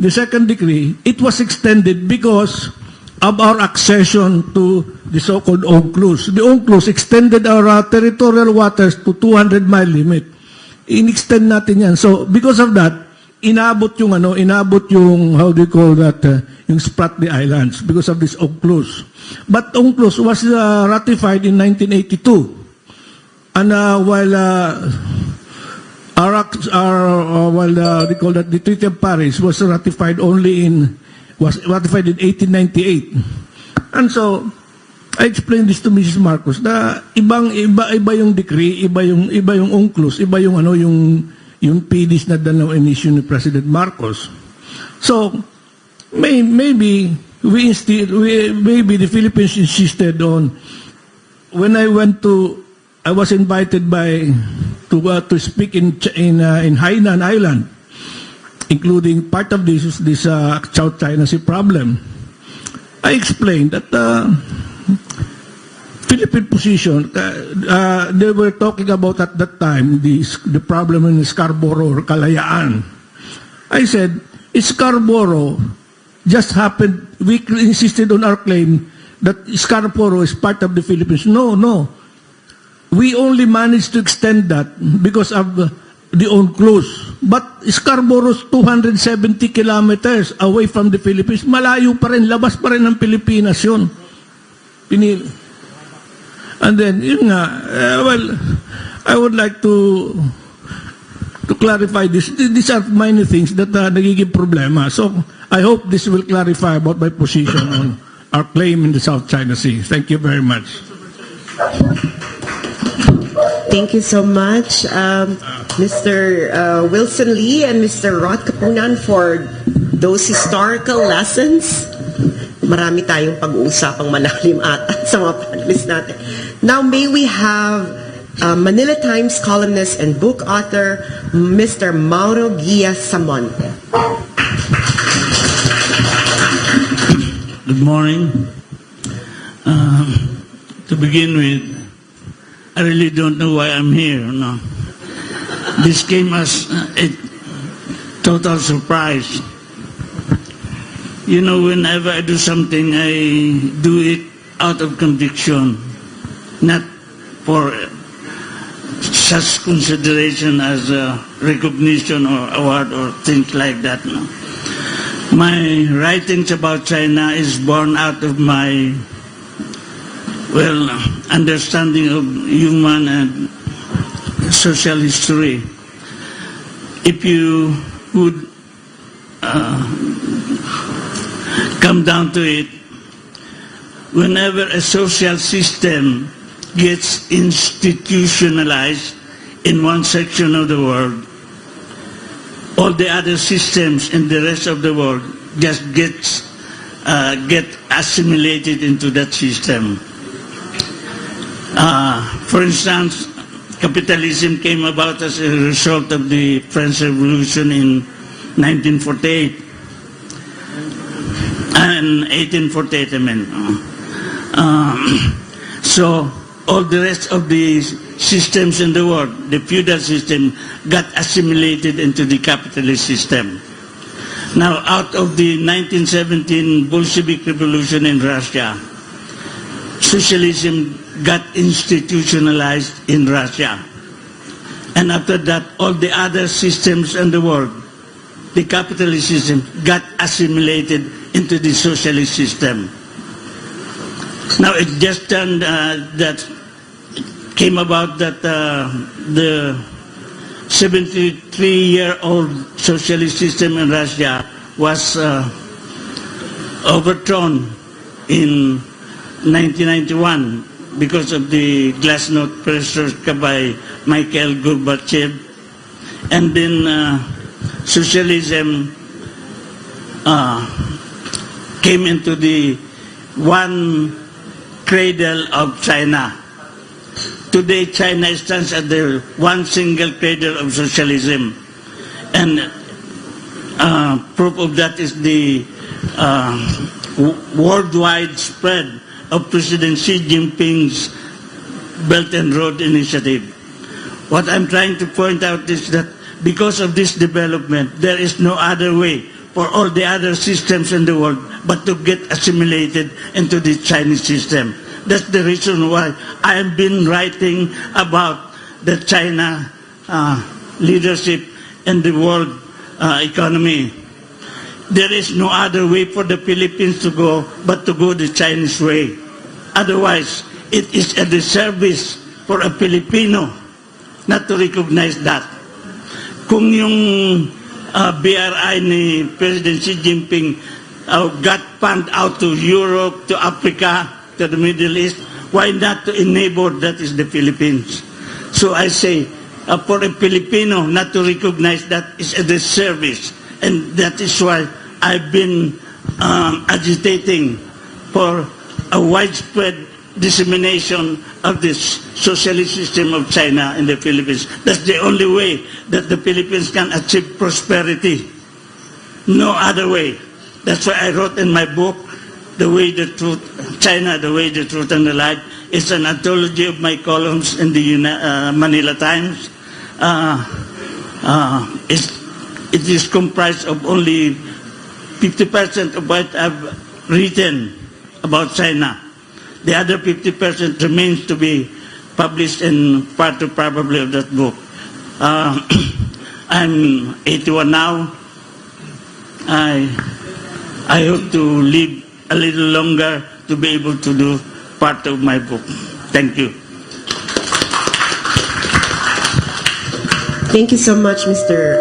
the second decree, it was extended because of our accession to the so-called UNCLOS. The UNCLOS extended our territorial waters to 200-mile limit. In-extend natin yan. So, because of that, inabot yung how do you call that, yung Spratly Islands, because of this UNCLOS. But UNCLOS was ratified in 1982. And while they call that the Treaty of Paris was ratified in 1898. And so, I explained this to Mrs. Marcos na iba yung decree, iba yung UNCLOS, iba yung yung PDs na in-issue ni President Marcos. So, maybe the Philippines insisted on, when I was invited to speak in Hainan Island, including part of this South China Sea problem. I explained that Philippine position, they were talking about at that time the problem in Scarborough or Kalayaan. I said, Scarborough just happened, we insisted on our claim that Scarborough is part of the Philippines. No. We only managed to extend that because of the UNCLOS. But Scarborough is 270 kilometers away from the Philippines. Malayo pa rin, labas pa rin ng Pilipinas yun. And then, yun nga, I would like to clarify this. These are many things that nagiging problema. So, I hope this will clarify about my position on our claim in the South China Sea. Thank you very much. Thank you so much, Mr. Wilson Lee and Mr. Rod Kapunan, for those historical lessons. Marami tayong pag-uusapang malalim ata sa mga panelists natin. Now, may we have Manila Times columnist and book author, Mr. Mauro Guia Samonte. Good morning. To begin with, I really don't know why I'm here. No, this came as a total surprise. You know, whenever I do something, I do it out of conviction, not for such consideration as recognition or award or things like that. No. My writings about China is born out of my understanding of human and social history. If you would come down to it, whenever a social system gets institutionalized in one section of the world, all the other systems in the rest of the world just gets get assimilated into that system. For instance, capitalism came about as a result of the French Revolution in 1948 and 1848, I mean. So all the rest of the systems in the world, the feudal system, got assimilated into the capitalist system. Now, out of the 1917 Bolshevik Revolution in Russia, socialism got institutionalized in Russia. And after that, all the other systems in the world, the capitalist system, got assimilated into the socialist system. Now, it just turned that came about that the 73-year-old socialist system in Russia was overthrown in 1991 because of the glasnost perestroika by Mikhail Gorbachev. And then socialism came into the one cradle of China. Today, China stands at the one single cradle of socialism. And proof of that is the worldwide spread of President Xi Jinping's Belt and Road Initiative. What I'm trying to point out is that because of this development, there is no other way for all the other systems in the world but to get assimilated into the Chinese system. That's the reason why I've been writing about the China leadership in the world economy. There is no other way for the Philippines to go but to go the Chinese way. Otherwise, it is a disservice for a Filipino not to recognize that. Kung yung BRI ni President Xi Jinping got fund out to Europe, to Africa, to the Middle East, why not to enable that is the Philippines? So I say, for a Filipino not to recognize that is a disservice, and that is why I've been agitating for a widespread dissemination of this socialist system of China in the Philippines. That's the only way that the Philippines can achieve prosperity. No other way. That's why I wrote in my book, The Way, the Truth, China, The Way, the Truth, and the Light. It's an anthology of my columns in the Manila Times. It is comprised of only 50% of what I've written about China. The other 50% remains to be published in part of probably of that book. I'm 81 now. I hope to live a little longer to be able to do part of my book. Thank you. Thank you so much, Mr.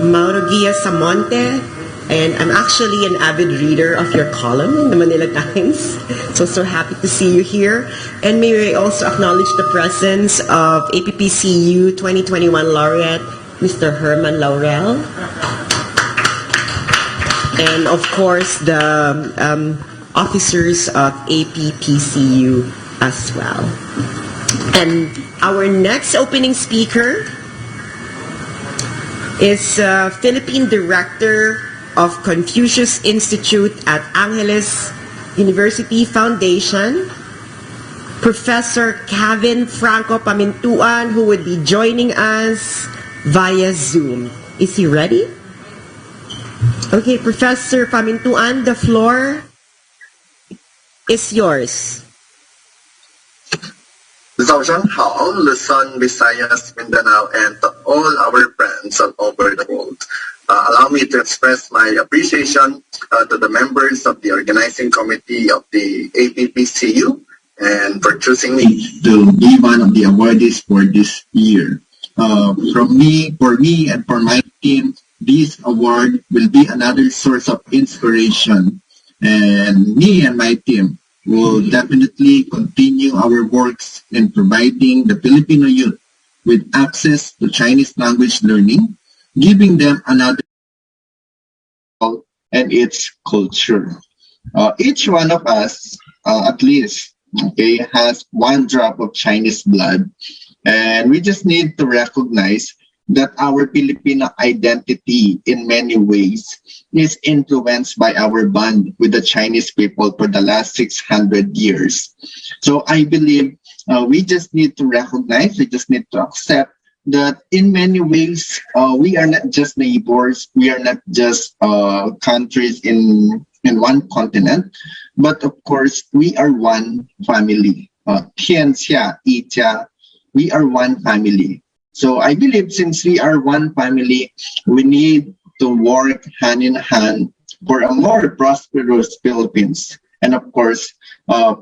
Mauro Guia Samonte. And I'm actually an avid reader of your column in the Manila Times. So happy to see you here. And may I also acknowledge the presence of APPCU 2021 laureate, Mr. Herman Laurel. And of course, the officers of APPCU as well. And our next opening speaker is Philippine Director of Confucius Institute at Angeles University Foundation, Professor Kevin Franco Pamintuan, who would be joining us via Zoom. Is he ready? Okay, Professor Pamintuan, the floor is yours. 早上好, Luzon, Visayas, Mindanao, and to all our friends all over the world. Allow me to express my appreciation to the members of the organizing committee of the APPCU and for choosing me to be one of the awardees for this year. For me, and for my team, this award will be another source of inspiration. And me and my team will definitely continue our works in providing the Filipino youth with access to Chinese language learning, giving them another and its culture. Each one of us, at least, okay, has one drop of Chinese blood, and we just need to recognize that our Filipino identity in many ways is influenced by our bond with the Chinese people for the last 600 years. So I believe we just need to recognize, we just need to accept that in many ways, we are not just neighbors, we are not just countries in one continent, but of course, we are one family. 天下一家, we are one family. So I believe since we are one family, we need to work hand in hand for a more prosperous Philippines. And of course,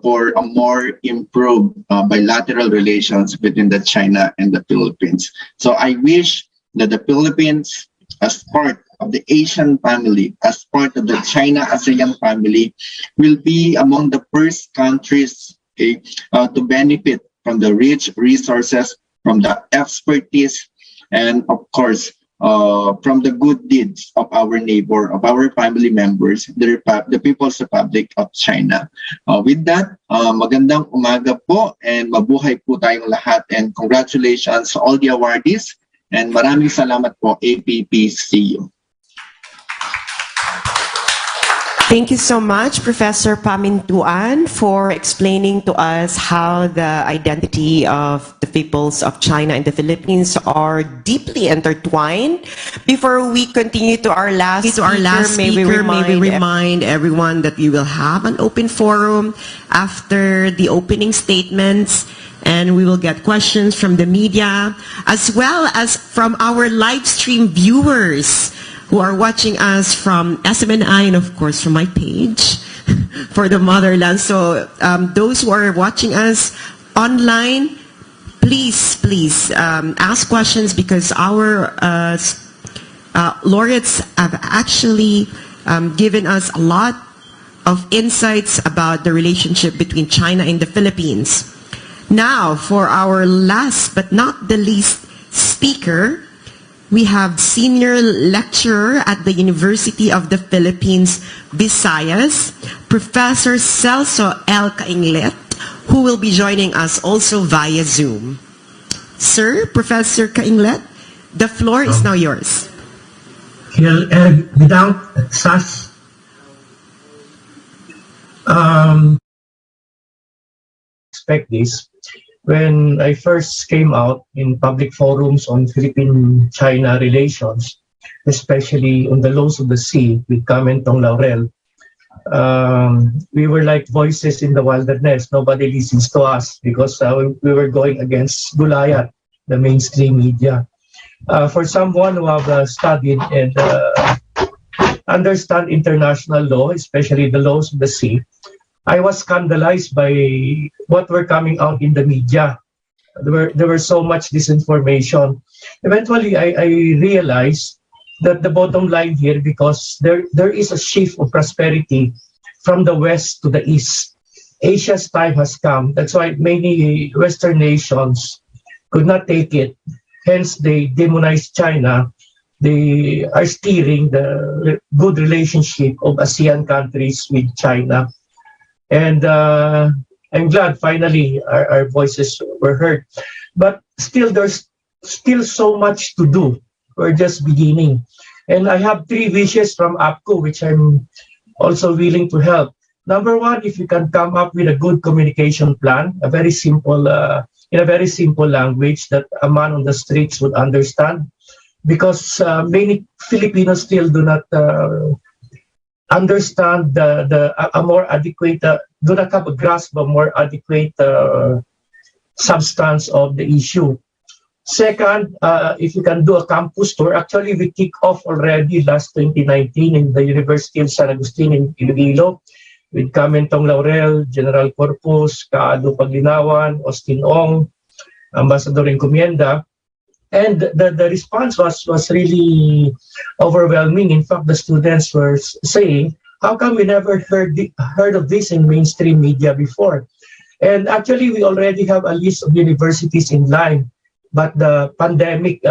for a more improved bilateral relations between the China and the Philippines. So I wish that the Philippines, as part of the Asian family, as part of the China-ASEAN family, will be among the first countries, okay, to benefit from the rich resources, from the expertise, and of course, from the good deeds of our neighbor, of our family members, the People's Republic of China. With that, magandang umaga po and mabuhay po tayong lahat, and congratulations to all the awardees, and maraming salamat po, APPCU. Thank you so much, Professor Pamintuan, for explaining to us how the identity of the peoples of China and the Philippines are deeply intertwined. Before we continue to our last speaker, may we remind everyone that we will have an open forum after the opening statements, and we will get questions from the media as well as from our live stream viewers who are watching us from SMNI and of course from my page for the motherland. So those who are watching us online, please ask questions, because our laureates have actually given us a lot of insights about the relationship between China and the Philippines. Now, for our last but not the least speaker, we have senior lecturer at the University of the Philippines, Visayas, Professor Celso L. Cainglet, who will be joining us also via Zoom. Sir, Professor Cainglet, the floor is now yours. Without such expect this. When I first came out in public forums on Philippine-China relations, especially on the laws of the sea with Camentong Laurel, we were like voices in the wilderness. Nobody listens to us because we were going against Gulayat, the mainstream media. For someone who have studied and understand international law, especially the laws of the sea, I was scandalized by what were coming out in the media. There were so much disinformation. Eventually, I realized that the bottom line here, because there is a shift of prosperity from the west to the east. Asia's time has come. That's why many Western nations could not take it. Hence, they demonized China. They are steering the good relationship of ASEAN countries with China. And I'm glad finally our voices were heard. But still, there's still so much to do. We're just beginning. And I have 3 wishes from APCU, which I'm also willing to help. Number 1, if you can come up with a good communication plan, a very simple, in a very simple language that a man on the streets would understand. Because many Filipinos still do not understand a more adequate, do not have a grasp of more adequate substance of the issue. Second, if you can do a campus tour, actually we kick off already last 2019 in the University of San Agustin in Iloilo with Camentong Laurel, General Corpus, Kaado Paglinawan, Austin Ong, Ambassador Encomienda. And the response was really overwhelming. In fact, the students were saying, how come we never heard of this in mainstream media before? And actually, we already have a list of universities in line but the pandemic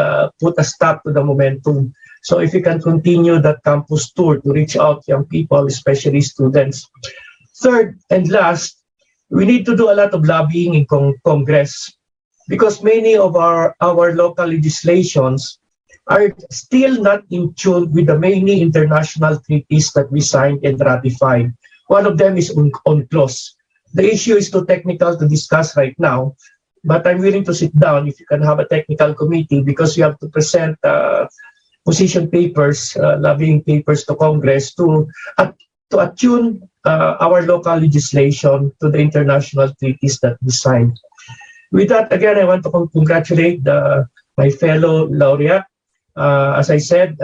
put a stop to the momentum. So if we can continue that campus tour to reach out young people, especially students. Third and last, we need to do a lot of lobbying in Congress, because many of our local legislations are still not in tune with the many international treaties that we signed and ratified. One of them is UNCLOS. The issue is too technical to discuss right now, but I'm willing to sit down if you can have a technical committee, because you have to present position papers, lobbying papers to Congress to attune our local legislation to the international treaties that we signed. With that, again, I want to congratulate my fellow laureate. As I said,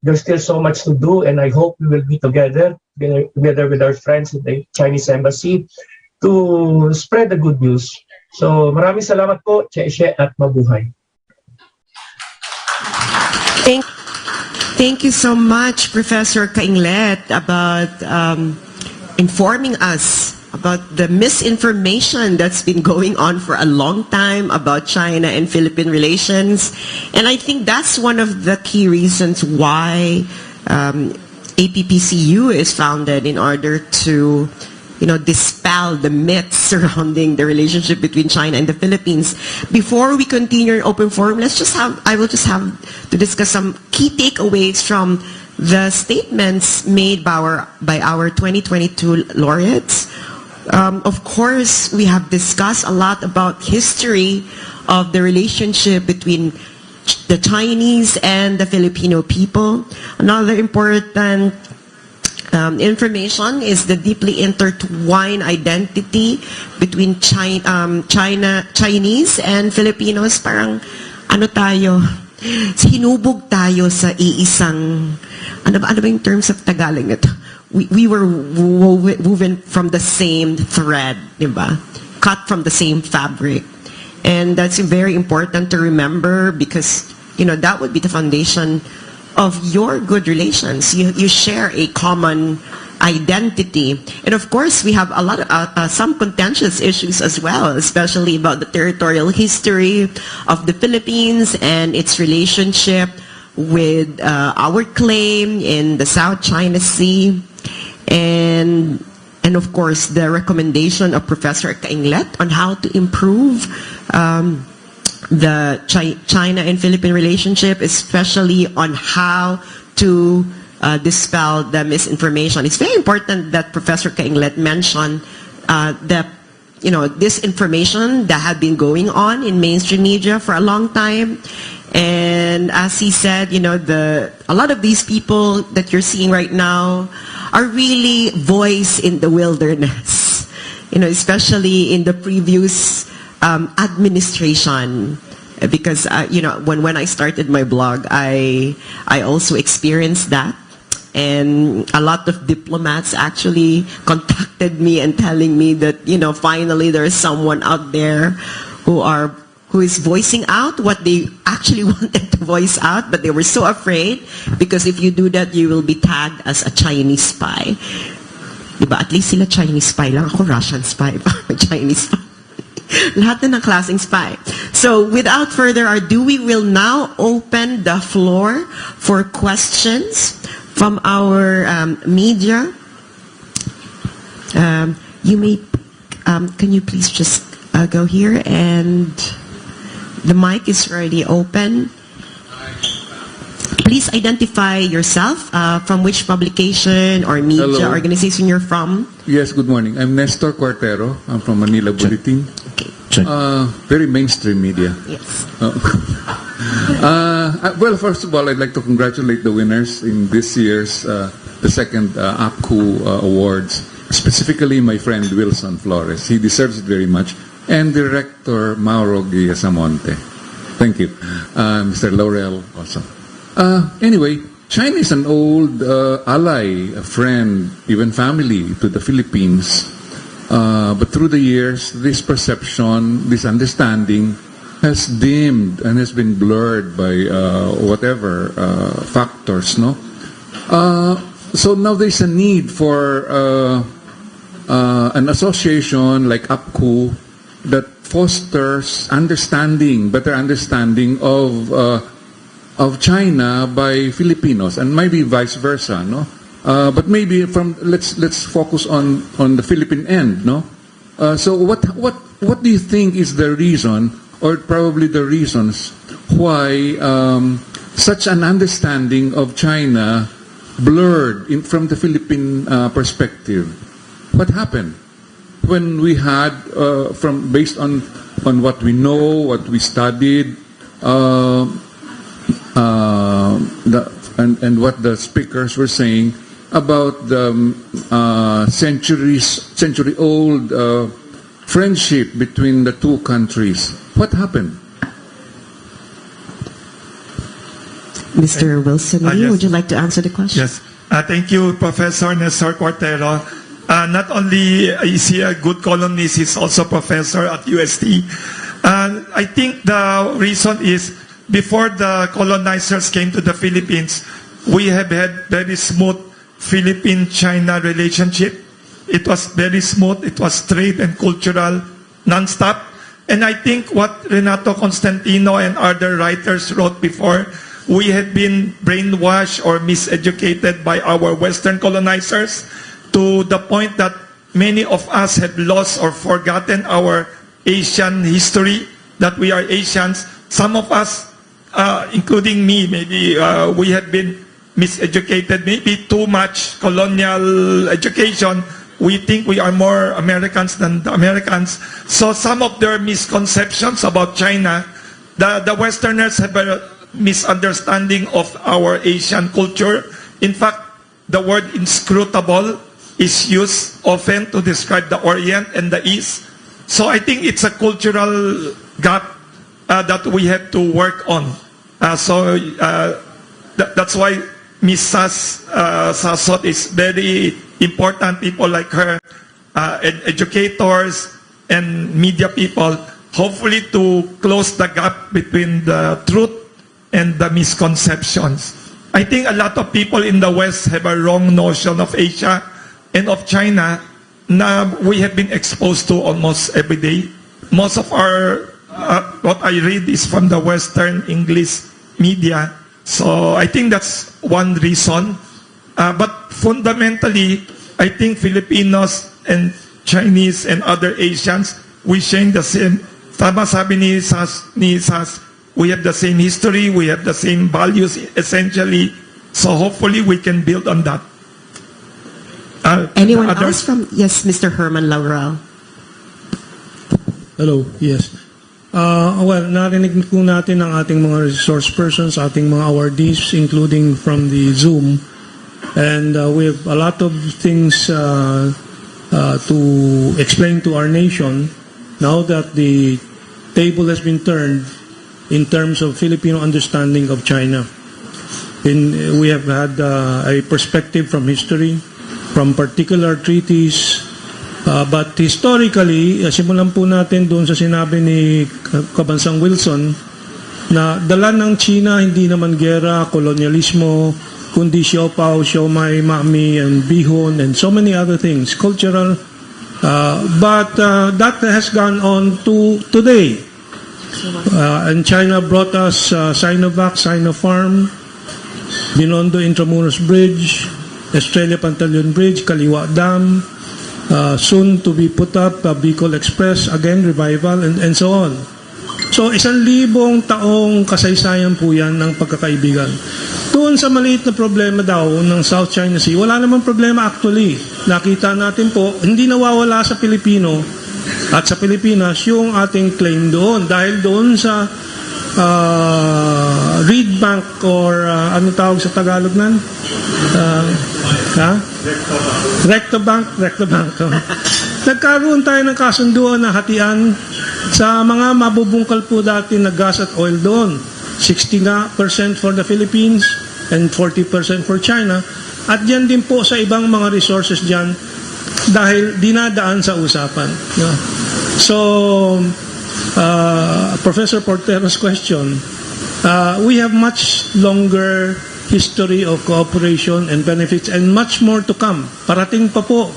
there's still so much to do, and I hope we will be together with our friends at the Chinese Embassy to spread the good news. So maraming salamat po, Che at mabuhay. Thank you so much, Professor Kainglet, about informing us about the misinformation that's been going on for a long time about China and Philippine relations. And I think that's one of the key reasons why APPCU is founded, in order to dispel the myths surrounding the relationship between China and the Philippines. Before we continue in open forum, I will just have to discuss some key takeaways from the statements made by our 2022 laureates. Of course, we have discussed a lot about history of the relationship between the Chinese and the Filipino people. Another important information is the deeply intertwined identity between Chinese and Filipinos. Parang hinubog tayo sa iisang, ano ba yung terms of Tagalog nito? We were woven from the same thread, diba? Cut from the same fabric. And that's very important to remember, because, that would be the foundation of your good relations. You share a common identity. And of course, we have a lot of some contentious issues as well, especially about the territorial history of the Philippines and its relationship with our claim in the South China Sea. And of course, the recommendation of Professor Kainglet on how to improve the China and Philippine relationship, especially on how to dispel the misinformation. It's very important that Professor Kainglet mentioned that disinformation that had been going on in mainstream media for a long time. And as he said, a lot of these people that you're seeing right now are really voice in the wilderness, especially in the previous administration. Because, when I started my blog, I also experienced that. And a lot of diplomats actually contacted me and telling me that, finally there is someone out there who is voicing out what they actually wanted to voice out, but they were so afraid, because if you do that, you will be tagged as a Chinese spy. Diba? At least sila Chinese spy lang. Ako Russian spy. Chinese spy. Lahat na ng klaseng spy. So without further ado, we will now open the floor for questions from our media. You may, can you please just go here, and the mic is already open. Please identify yourself, from which publication or media organization you're from. Yes, good morning. I'm Nestor Cuartero. I'm from Manila Bulletin. Okay. Very mainstream media. Yes. Well, first of all, I'd like to congratulate the winners in this year's, the second APCU Awards, specifically my friend Wilson Flores. He deserves it very much. And Director Mauro Guillasamonte. Thank you. Mr. Laurel also. Anyway, China is an old ally, a friend, even family to the Philippines. But through the years, this perception, this understanding has dimmed and has been blurred by whatever factors, no? So now there's a need for an association like APCU fosters better understanding of China by Filipinos, and maybe vice versa, no? But maybe let's focus on the Philippine end, no? So what do you think is the reason, or probably the reasons why such an understanding of China blurred from the Philippine perspective? What happened when we had based on what we know, what we studied, and what the speakers were saying about the century-old friendship between the two countries? What happened? Mr. Wilson, yes. would you like to answer the question? Yes. Thank you, Professor Nestor Cortero. Not only is he a good columnist, he's also professor at UST. I think the reason is before the colonizers came to the Philippines, we have had very smooth Philippine-China relationship. It was very smooth. It was trade and cultural, non-stop. And I think what Renato Constantino and other writers wrote before, we had been brainwashed or miseducated by our Western colonizers to the point that many of us have lost or forgotten our Asian history, that we are Asians. Some of us, including me, maybe we have been miseducated, maybe too much colonial education. We think we are more Americans than the Americans. So some of their misconceptions about China, the Westerners have a misunderstanding of our Asian culture. In fact, the word inscrutable is used often to describe the Orient and the East. So I think it's a cultural gap that we have to work on. That's why Ms. Sasot is very important. People like her, educators and media people, hopefully to close the gap between the truth and the misconceptions. I think a lot of people in the West have a wrong notion of Asia and of China na we have been exposed to almost every day. Most of our, what I read is from the Western English media. So I think that's one reason. But fundamentally, I think Filipinos and Chinese and other Asians, we share the same, tama sabi ni Sas, we have the same history, we have the same values essentially. So hopefully we can build on that. Anyone else from, yes, Mr. Herman Laurel. Hello, yes. Well, narinig po natin ang ating mga resource persons, ating mga awardees, including from the Zoom. And we have a lot of things to explain to our nation now that the table has been turned in terms of Filipino understanding of China. We have had a perspective from history, from particular treaties, but historically, simulan po natin doon sa sinabi ni Kabansang Wilson na dala ng China hindi naman gera, kolonyalismo, kundi siopaw, siomai, mami, and bihon, and so many other things, cultural. But that has gone on to today. And China brought us Sinovac, Sinopharm, Binondo Intramuros Bridge, Estrella Pantaleon Bridge, Kaliwa Dam, soon to be put up, Bicol Express, again, revival, and so on. So, 1,000 taong kasaysayan po yan ng pagkakaibigan. Doon sa maliit na problema daw ng South China Sea, wala namang problema actually. Nakita natin po, hindi nawawala sa Pilipino at sa Pilipinas yung ating claim doon. Dahil doon sa reed bank or ano tawag sa Tagalog nan? Recto bank. Nagkaroon tayo ng kasunduan na hatian sa mga mabubungkal po dati na gas at oil doon. 60% for the Philippines and 40% for China. At yan din po sa ibang mga resources dyan dahil dinadaan sa usapan. So, Professor Portero's question, we have much longer history of cooperation and benefits and much more to come. Parating pa po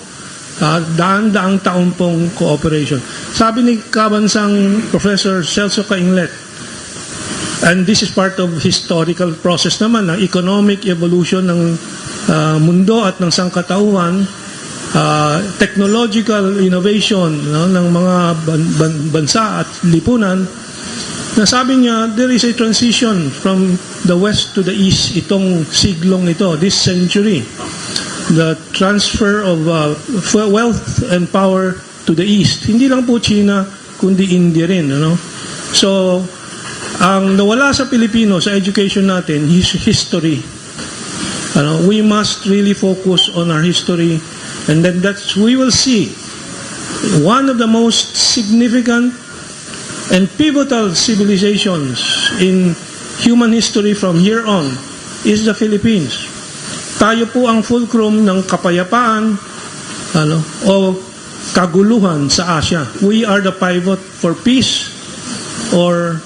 daan-daang taon pong cooperation. Sabi ni Kabansang Professor Celso Cainglet, and this is part of historical process naman ng economic evolution ng mundo at ng sangkatauhan, technological innovation ng mga bansa at lipunan, na sabi niya, there is a transition from the west to the east itong siglong ito, this century. The transfer of wealth and power to the east. Hindi lang po China, kundi India rin. So, ang nawala sa Pilipino, sa education natin, history. We must really focus on our history, and then we will see one of the most significant and pivotal civilizations in human history from here on is the Philippines. Tayo po ang fulcrum ng kapayapaan o kaguluhan sa Asia. We are the pivot for peace or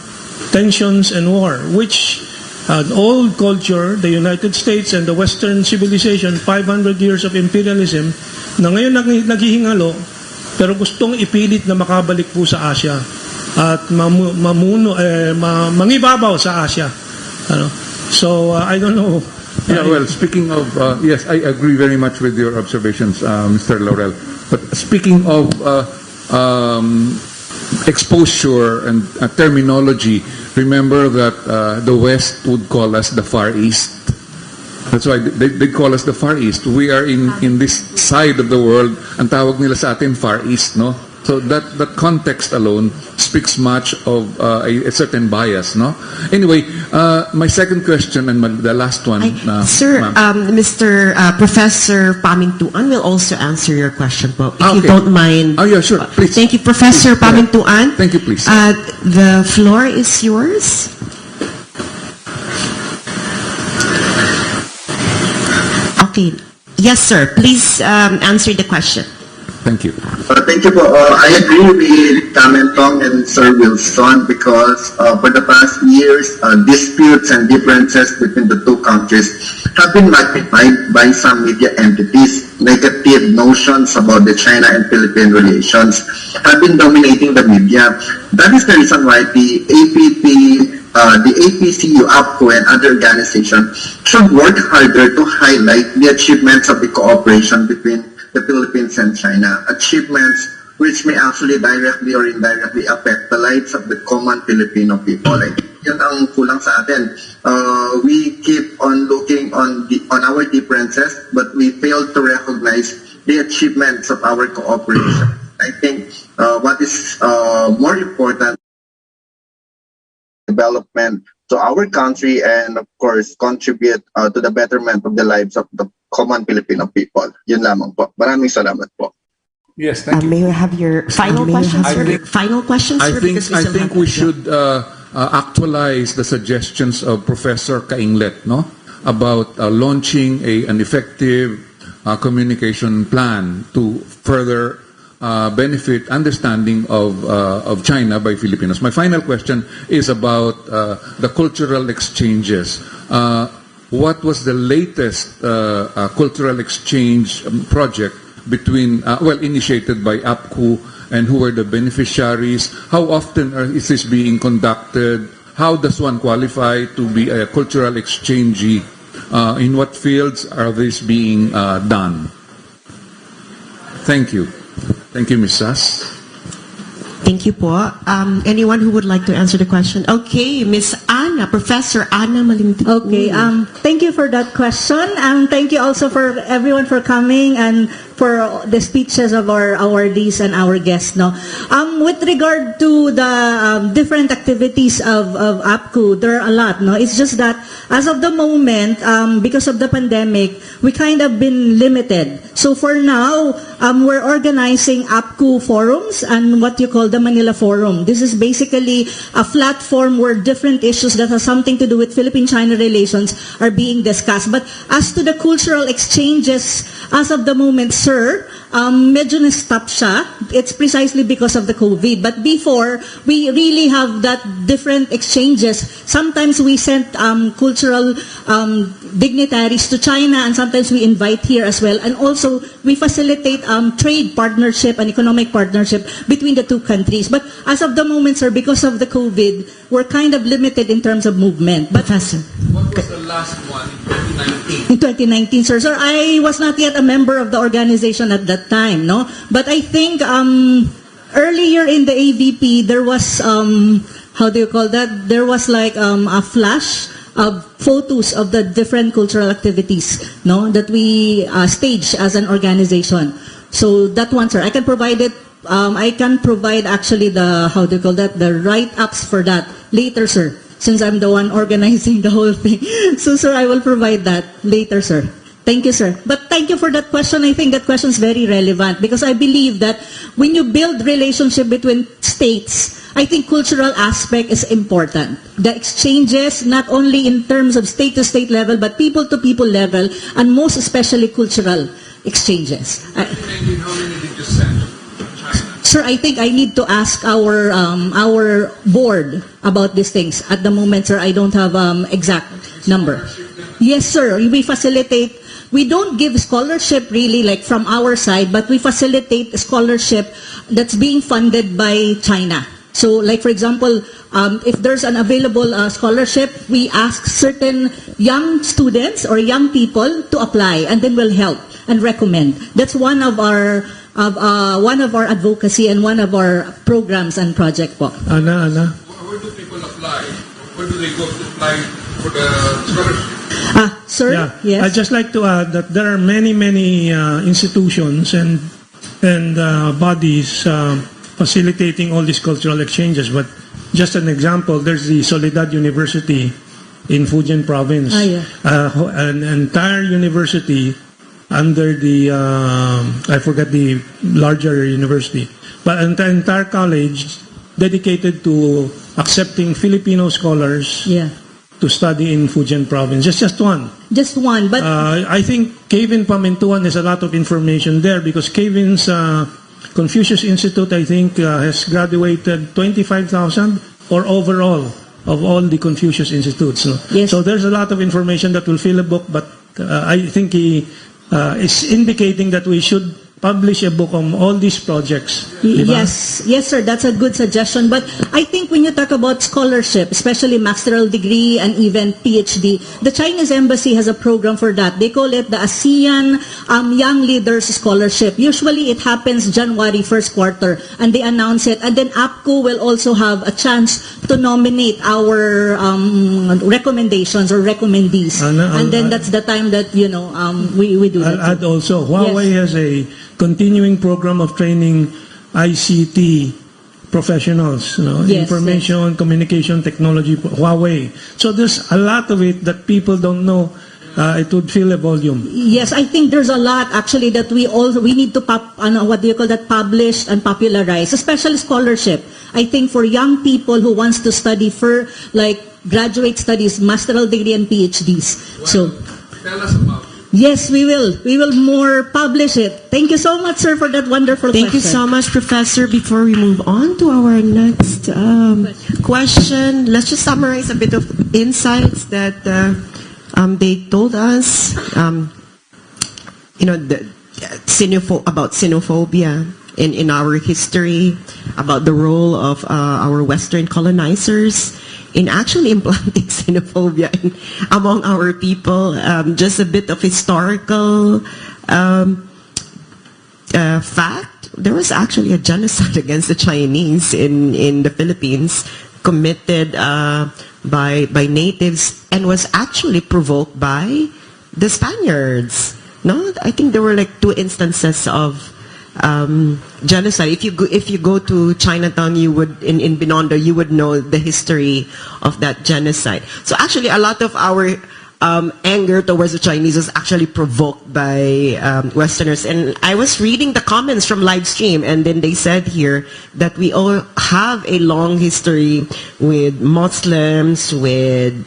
tensions and war, which an old culture, the United States and the Western civilization, 500 years of imperialism, na ngayon naghihingalo, pero gustong ipilit na makabalik po sa Asia at mangibabaw sa Asia. So, I don't know. Yeah, well, speaking of, yes, I agree very much with your observations, Mr. Laurel. But speaking of exposure and terminology, remember that the West would call us the Far East. That's why they call us the Far East. We are in this side of the world. Ang tawag nila sa atin Far East, no? So that context alone speaks much of a certain bias, no? Anyway, my second question and the last one, Sir, Mr. Professor Pamintuan will also answer your question po, if you don't mind. Oh yeah, sure, please. Thank you, Professor Pamintuan. Thank you, please. The floor is yours. Okay. Yes, sir. Please answer the question. Thank you. Thank you po. I agree with Kamentong and Sir Wilson because for the past years, disputes and differences between the two countries have been magnified by some media entities. Negative notions about the China and Philippine relations have been dominating the media. That is the reason why the APCU, APPCU, and other organizations should work harder to highlight the achievements of the cooperation between the Philippines and China, achievements which may actually directly or indirectly affect the lives of the common Filipino people. Like, yan ang kulang sa atin. We keep on looking on our differences, but we fail to recognize the achievements of our cooperation. I think what is more important, development to our country, and of course contribute to the betterment of the lives of the common Filipino people. Yun lamang po. Maraming salamat po. Yes, thank you. May we have your final question, sir? Final question, sir? I think we should actualize the suggestions of Professor Cainglet, no, about launching an effective communication plan to further benefit understanding of China by Filipinos. My final question is about the cultural exchanges. What was the latest cultural exchange project between, initiated by APCU, and who are the beneficiaries? How often is this being conducted? How does one qualify to be a cultural exchangee? In what fields are these being done? Thank you. Thank you, Ms. Sass. Thank you po. Anyone who would like to answer the question? Okay, Miss Anna, Professor Anna Malinti. Okay, thank you for that question. Thank you also for everyone for coming and for the speeches of our awardees and our guests. No, with regard to the different activities of APCU, there are a lot. No, it's just that as of the moment, because of the pandemic, we kind of been limited. So for now, we're organizing APCU forums and what you call the Manila Forum. This is basically a platform where different issues that have something to do with Philippine-China relations are being discussed. But as to the cultural exchanges, as of the moment, sir, medyo na-stop siya. It's precisely because of the COVID. But before, we really have that different exchanges. Sometimes we sent cultural dignitaries to China, and sometimes we invite here as well. And also, we facilitate trade partnership and economic partnership between the two countries. But as of the moment, sir, because of the COVID, we're kind of limited in terms of movement. But What was the last one in 2019? In 2019, sir. Sir, I was not yet a member of the organization at that time, no? But I think earlier in the AVP, there was, how do you call that? There was like a flash of photos of the different cultural activities, no? That we stage as an organization. So that one, sir, I can provide it. I can provide actually the, how do you call that? The write-ups for that later, sir, since I'm the one organizing the whole thing. So, sir, I will provide that later, sir. Thank you, sir. But thank you for that question. I think that question is very relevant because I believe that when you build relationship between states, I think cultural aspect is important. The exchanges, not only in terms of state-to-state level, but people-to-people level, and most especially cultural exchanges. How many did you send? Sir, I think I need to ask our board about these things. At the moment, sir, I don't have exact number. Yes, sir. We facilitate. We don't give scholarship really like from our side, but we facilitate scholarship that's being funded by China. So, like for example, if there's an available scholarship, we ask certain young students or young people to apply, and then we'll help and recommend. That's one of our advocacy and one of our programs and project po. Where do people apply? Where do they go to apply for the scholarship? Sir, Yeah. yes. I'd just like to add that there are many institutions and bodies facilitating all these cultural exchanges. But just an example, there's the Soledad University in Fujian province. An entire university under the, I forget the larger university, but an entire college dedicated to accepting Filipino scholars to study in Fujian province. Just one. Just one, but I think Kevin Pamintuan has a lot of information there because Kevin's Confucius Institute, I think, has graduated 25,000 or overall of all the Confucius Institutes. No? Yes. So there's a lot of information that will fill a book, but I think he is indicating that we should publish a book on all these projects. Yes, sir, that's a good suggestion. But I think when you talk about scholarship, especially master's degree and even PhD, the Chinese embassy has a program for that. They call it the ASEAN Young Leaders Scholarship. Usually it happens January first quarter, and they announce it. And then APCU will also have a chance to nominate our recommendations or recommendees. And then that's the time that, we do that. I'll add also, Huawei has a continuing program of training ICT professionals, information, communication technology, Huawei. So there's a lot of it that people don't know. It would fill a volume. Yes, I think there's a lot actually that we need to publish and popularize, especially scholarship. I think for young people who wants to study for like graduate studies, master's degree and PhDs. So tell us about it. Yes, we will. We will more publish it. Thank you so much, sir, for that wonderful question. Thank you so much, Professor. Before we move on to our next question, let's just summarize a bit of insights that they told us. About xenophobia in our history, about the role of our Western colonizers in actually implanting xenophobia among our people. Just a bit of historical fact. There was actually a genocide against the Chinese in the Philippines committed by natives and was actually provoked by the Spaniards. No, I think there were like 2 instances of genocide. If you go to Chinatown, you would in Binondo, you would know the history of that genocide. So actually, a lot of our anger towards the Chinese was actually provoked by Westerners. And I was reading the comments from live stream, and then they said here that we all have a long history with Muslims, with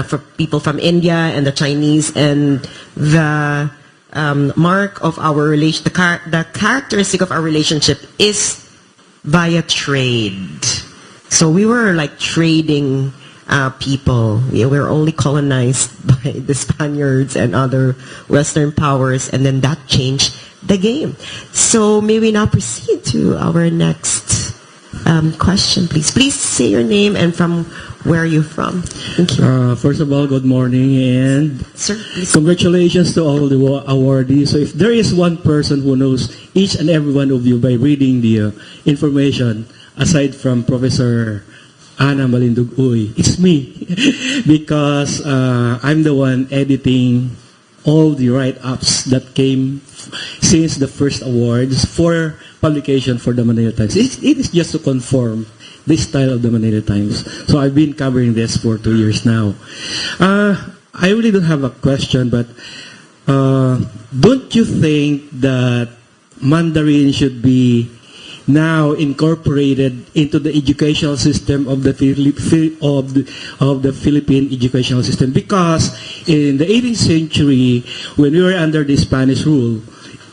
for people from India and the Chinese, and the mark of our relation, the characteristic of our relationship is via trade. So we were like trading people. We were only colonized by the Spaniards and other Western powers, and then that changed the game. So may we now proceed to our next question, please. Please say your name and from where are you from. Thank you. First of all, good morning, and Sir, please. congratulations to all the awardees. So if there is one person who knows each and every one of you by reading the information, aside from Professor Ana Malindug-Uy, it's me. Because I'm the one editing all the write-ups that came since the first awards for publication for the Manila Times. It is just to conform the style of the Manila Times. So I've been covering this for 2 years now. I really don't have a question, but don't you think that Mandarin should be now incorporated into the educational system of the Philippine educational system? Because in the 18th century, when we were under the Spanish rule,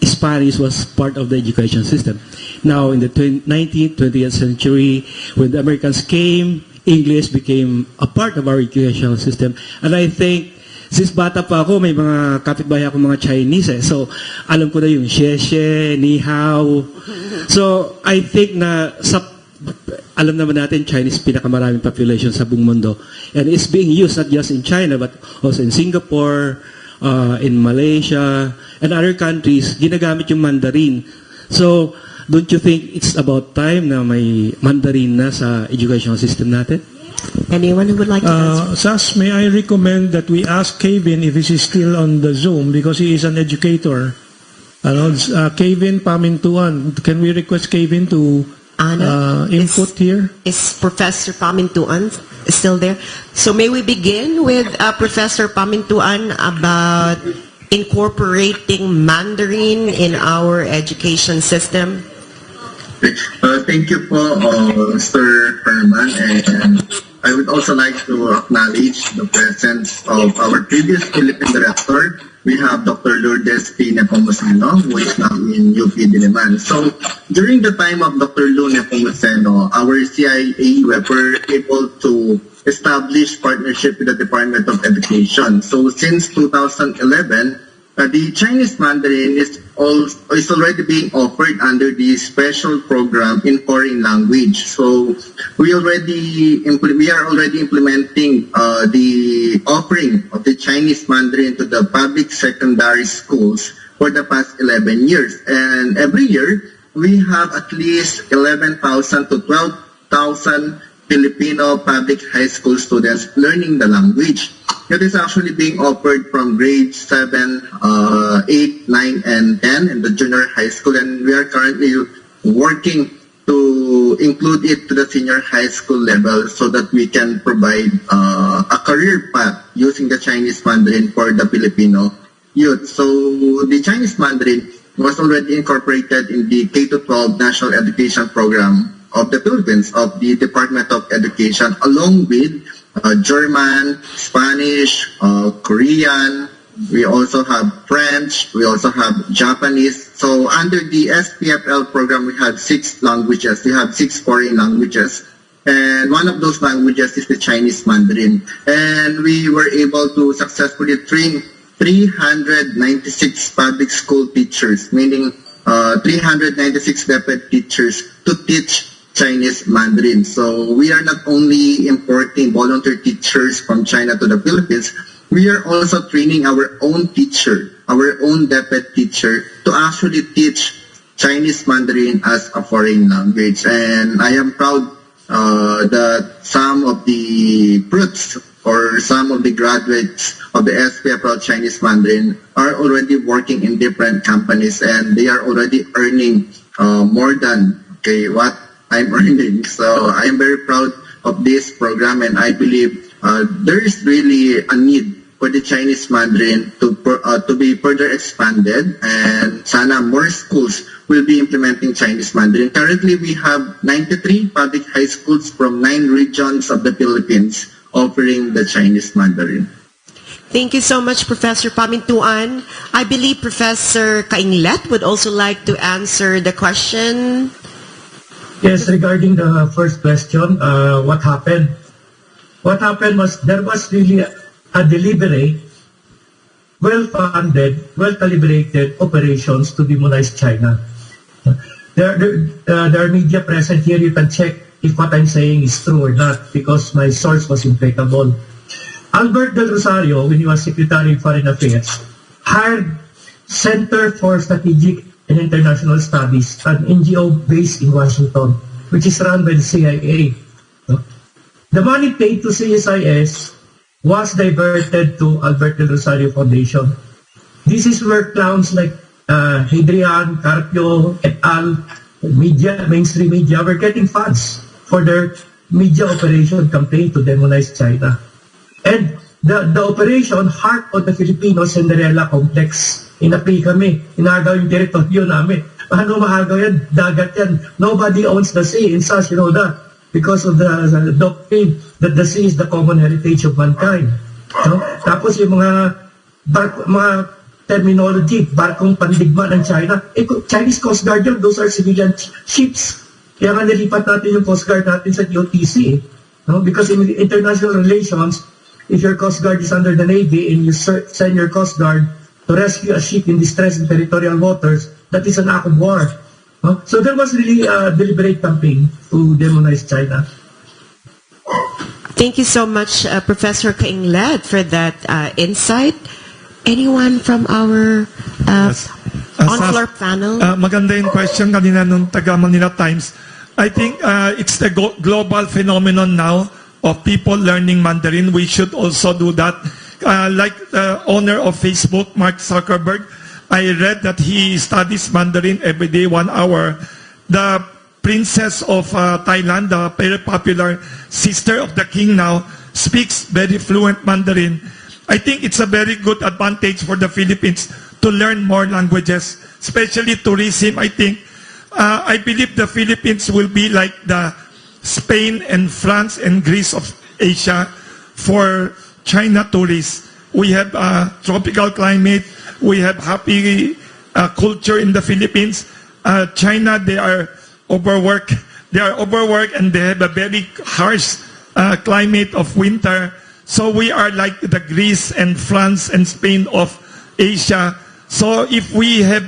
Spanish was part of the education system. Now, in the 19th, 20th century, when the Americans came, English became a part of our educational system. And I think, since bata pa ako, may mga kapitbahay ako mga Chinese eh. So, alam ko na yung xie, ni hao. So, I think na alam naman natin, Chinese pinakamaraming population sa buong mundo. And it's being used not just in China, but also in Singapore, in Malaysia, and other countries, ginagamit yung Mandarin. So, don't you think it's about time na may Mandarin na sa educational system natin? Anyone who would like to answer? Sas, may I recommend that we ask Kevin if he is still on the Zoom because he is an educator. Kevin Pamintuan. Can we request Kevin to input here? Is Professor Pamintuan still there? So may we begin with Professor Pamintuan about incorporating Mandarin in our education system? Thank you po, Sir Herman, and I would also like to acknowledge the presence of our previous Philippine director. We have Dr. Lourdes P. Nepomuceno, who is now in UP Diliman. So during the time of Dr. Lou Nepomuceno, our CIA were able to establish partnership with the Department of Education. So since 2011, the Chinese Mandarin is already being offered under the special program in foreign language. So we are already implementing the offering of the Chinese Mandarin to the public secondary schools for the past 11 years. And every year, we have at least 11,000 to 12,000 Filipino public high school students learning the language. It is actually being offered from grades 7, 8, 9, and 10 in the junior high school, and we are currently working to include it to the senior high school level so that we can provide a career path using the Chinese Mandarin for the Filipino youth. So the Chinese Mandarin was already incorporated in the K-12 National Education Program of the Philippines, of the Department of Education, along with German, Spanish, Korean. We also have French. We also have Japanese. So under the SPFL program, we have 6 languages. We have 6 foreign languages. And one of those languages is the Chinese Mandarin. And we were able to successfully train 396 public school teachers, meaning 396 deputy teachers to teach Chinese Mandarin. So we are not only importing volunteer teachers from China to the Philippines, we are also training our own teacher, our own deputy teacher to actually teach Chinese Mandarin as a foreign language. And I am proud that some of the fruits or some of the graduates of the SPFL Chinese Mandarin are already working in different companies, and they are already earning more than what I'm earning. So I am very proud of this program, and I believe there is really a need for the Chinese Mandarin to be further expanded, and sana more schools will be implementing Chinese Mandarin. Currently, we have 93 public high schools from 9 regions of the Philippines offering the Chinese Mandarin. Thank you so much, Professor Pamintuan. I believe Professor Kainglet would also like to answer the question. Yes, regarding the first question, what happened? What happened was there was really a deliberate, well-funded, well-calibrated operations to demonize China. There are media present here. You can check if what I'm saying is true or not because my source was impeccable. Albert Del Rosario, when he was Secretary of Foreign Affairs, hired Center for Strategic and International Studies, an NGO based in Washington, which is run by the CIA. The money paid to CSIS was diverted to Albert Del Rosario Foundation. This is where clowns like Hadrian, Carpio, et al., mainstream media were getting funds for their media operation campaign to demonize China. And the operation, Heart of the Filipino Cinderella Complex, inapi kami, inagaw yung teritoryo namin. Paano maagaw yan? Dagat yan. Nobody owns the sea in SAS, you know that. Because of the doctrine that the sea is the common heritage of mankind. No? Tapos yung mga terminology, barkong pandigma ng China. Chinese Coast Guard yun, those are civilian ships. Kaya nga nilipat natin yung Coast Guard natin sa DOTC. No? Because in international relations, if your Coast Guard is under the Navy and you send your Coast Guard to rescue a ship in distress in territorial waters, that is an act of war. No? So there was really a deliberate campaign to demonize China. Thank you so much, Professor Kainglet, for that insight. Anyone from our on-floor panel? Maganda yung question kanina nung taga Manila Times. I think it's the global phenomenon now of people learning Mandarin. We should also do that. Like the owner of Facebook, Mark Zuckerberg, I read that he studies Mandarin every day, 1 hour. The princess of Thailand, the very popular sister of the king now, speaks very fluent Mandarin. I think it's a very good advantage for the Philippines to learn more languages, especially tourism. I believe the Philippines will be like the Spain and France and Greece of Asia for China tourists. We have a tropical climate. We have happy culture in the Philippines. China, they are overworked. They are overworked and they have a very harsh climate of winter. So we are like the Greece and France and Spain of Asia. So if we have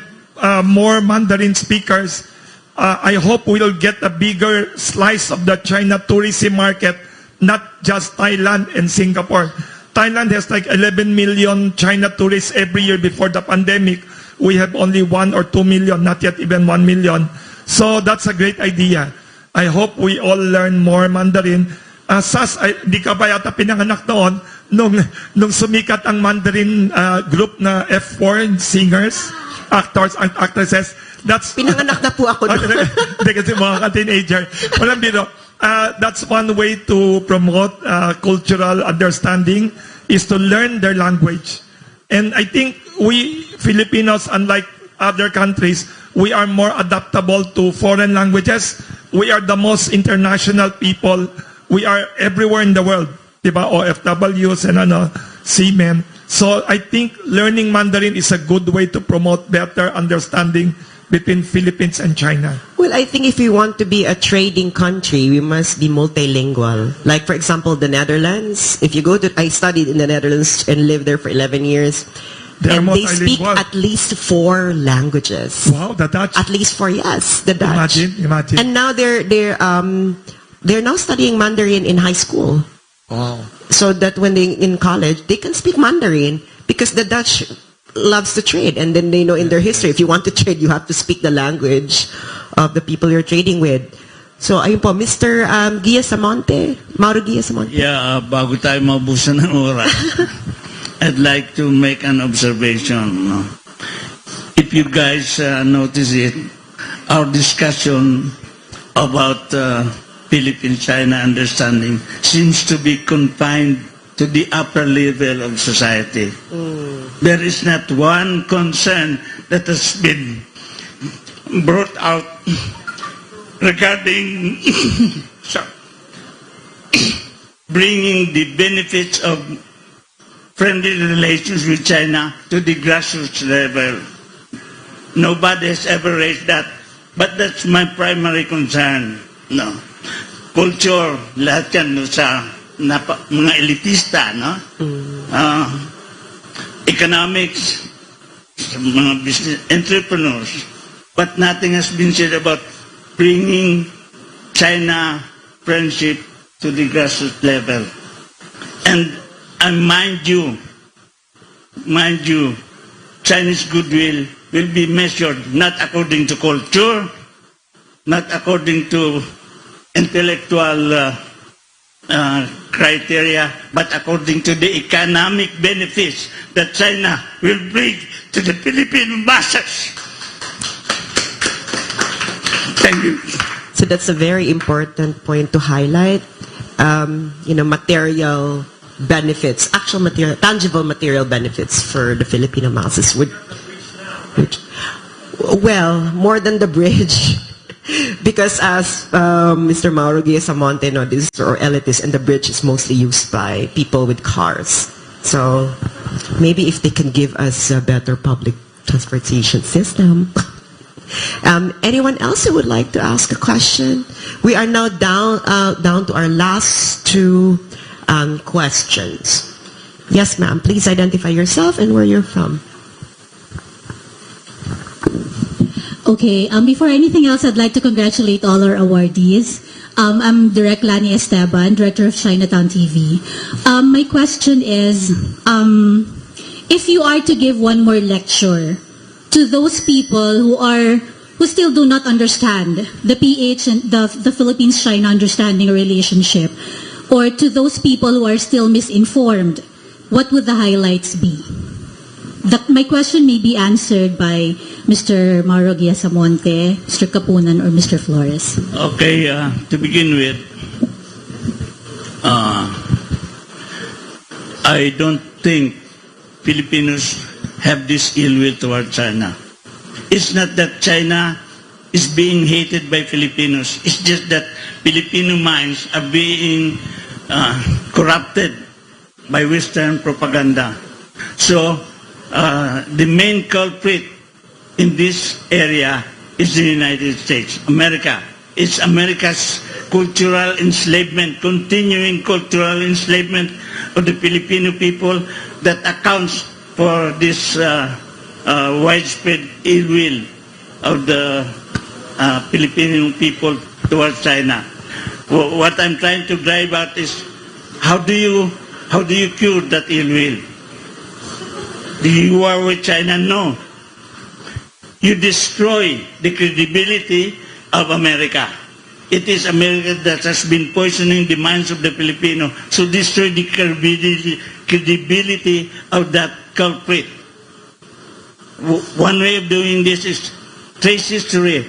more Mandarin speakers, I hope we'll get a bigger slice of the China tourism market, not just Thailand and Singapore. Thailand has like 11 million China tourists every year before the pandemic. We have only 1 or 2 million, not yet even 1 million. So that's a great idea. I hope we all learn more Mandarin. SAS, di ka ba yata pinanganak noon nung sumikat ang Mandarin group na F4 singers, actors and actresses? That's pinanganak na po ako doon. Hindi kasi mga teenager. Walang biro. That's one way to promote cultural understanding is to learn their language. And I think we Filipinos, unlike other countries, we are more adaptable to foreign languages. We are the most international people. We are everywhere in the world. Diba? OFWs and seamen. So I think learning Mandarin is a good way to promote better understanding between Philippines and China. Well, I think if we want to be a trading country, we must be multilingual. Like, for example, the Netherlands. If you go to, I studied in the Netherlands and lived there for 11 years. And they speak at least 4 languages. Wow, the Dutch. At least 4, yes, the Dutch. Imagine. And now they're now studying Mandarin in high school. Wow. So that when they in college, they can speak Mandarin because the Dutch loves to trade, and then they know in their history, if you want to trade, you have to speak the language of the people you're trading with. So, ayun po, Mr. Guia-Samonte, Mauro Guia-Samonte. Yeah, bago tayo mabusan ng oras, I'd like to make an observation. If you guys notice it, our discussion about Philippine-China understanding seems to be confined to the upper level of society. There is not one concern that has been brought out regarding bringing the benefits of friendly relations with China to the grassroots level. Nobody has ever raised that, but that's my primary concern. No. Culture, lahat yan sa mga elitista, no? Economics, sa mga business entrepreneurs, but nothing has been said about bringing China friendship to the grassroots level. And mind you, Chinese goodwill will be measured not according to culture, not according to intellectual criteria, but according to the economic benefits that China will bring to the Philippine masses. Thank you. So that's a very important point to highlight. Material benefits, actual material, tangible material benefits for the Filipino masses well, more than the bridge. Because as Mr. Mauro Guiasamonte noticed, or elitist, and the bridge is mostly used by people with cars. So maybe if they can give us a better public transportation system. Anyone else who would like to ask a question? We are now down to our last two questions. Yes, ma'am. Please identify yourself and where you're from. Okay, before anything else, I'd like to congratulate all our awardees. I'm Direct Lani Esteban, Director of Chinatown TV. My question is, if you are to give one more lecture to those people who still do not understand the PH and the Philippines-China understanding relationship, or to those people who are still misinformed, what would the highlights be? My question may be answered by Mr. Mauro Guiasamonte, Mr. Kapunan, or Mr. Flores. Okay, to begin with, I don't think Filipinos have this ill will toward China. It's not that China is being hated by Filipinos. It's just that Filipino minds are being corrupted by Western propaganda. So, the main culprit in this area is the United States, America. It's America's cultural enslavement, continuing cultural enslavement of the Filipino people that accounts for this widespread ill will of the Filipino people towards China. What I'm trying to drive at is how do you cure that ill will? Do you war with China? No. You destroy the credibility of America. It is America that has been poisoning the minds of the Filipino. So destroy the credibility of that culprit. One way of doing this is trace history.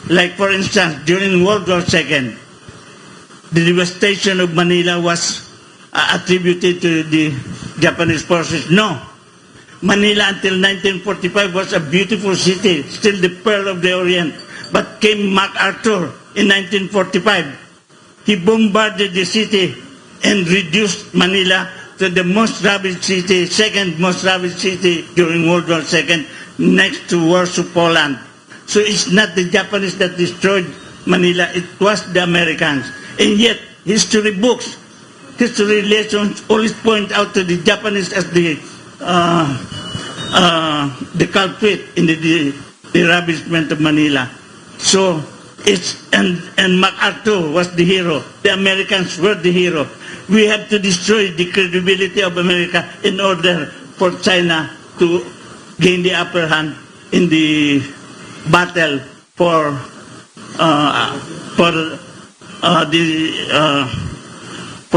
Like for instance, during World War II, the devastation of Manila was attributed to the Japanese forces. No. Manila until 1945 was a beautiful city, still the pearl of the Orient. But came MacArthur in 1945. He bombarded the city and reduced Manila to the most ravaged city, second most ravaged city during World War II, next to Warsaw, Poland. So it's not the Japanese that destroyed Manila, it was the Americans. And yet, history books, history lessons always point out to the Japanese as the culprit in the ravagement of Manila. So it's and MacArthur was the hero. The Americans were the hero. We have to destroy the credibility of America in order for China to gain the upper hand in the battle for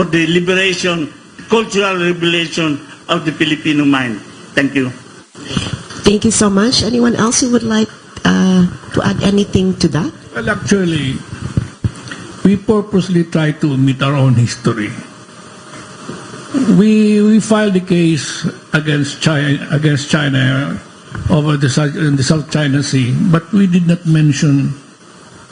the liberation, cultural liberation of the Filipino mind. Thank you. Thank you so much. Anyone else who would like to add anything to that? Well, actually, we purposely try to omit our own history. We filed the case against China over in the South China Sea, but we did not mention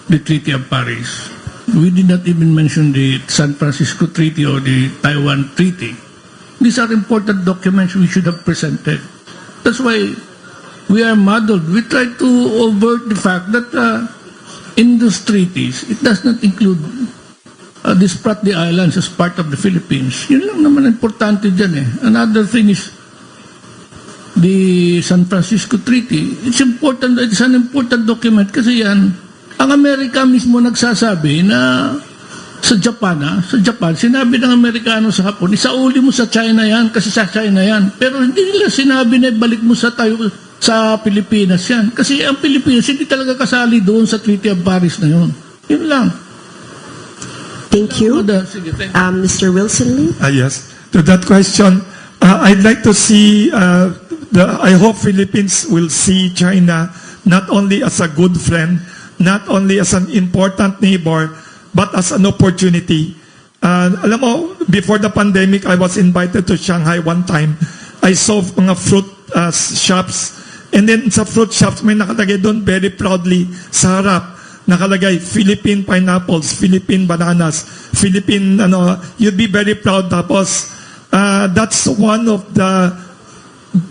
the Treaty of Paris. We did not even mention the San Francisco Treaty or the Taiwan Treaty. These are important documents we should have presented. That's why we are muddled. We try to avert the fact that in those treaties, it does not include the Spratly Islands as part of the Philippines. Yun lang naman importante dyan eh. Another thing is the San Francisco Treaty. It's important. It's an important document kasi yan, ang Amerika mismo nagsasabi na sa Japan, sinabi ng Amerikano sa Hapon, isauli mo sa China yan kasi sa China yan. Pero hindi nila sinabi na balik mo sa Pilipinas yan. Kasi ang Pilipinas hindi talaga kasali doon sa Treaty of Paris na yun. Yun lang. Thank you. Mr. Wilson Lee? Yes. To that question, I'd like to see, I hope Philippines will see China not only as a good friend, not only as an important neighbor, but as an opportunity. Alam mo, before the pandemic, I was invited to Shanghai one time. I saw mga fruit shops. And then sa fruit shops, may nakalagay doon very proudly sa harap. Nakalagay, Philippine pineapples, Philippine bananas, Philippine, you'd be very proud. Tapos, that's one of the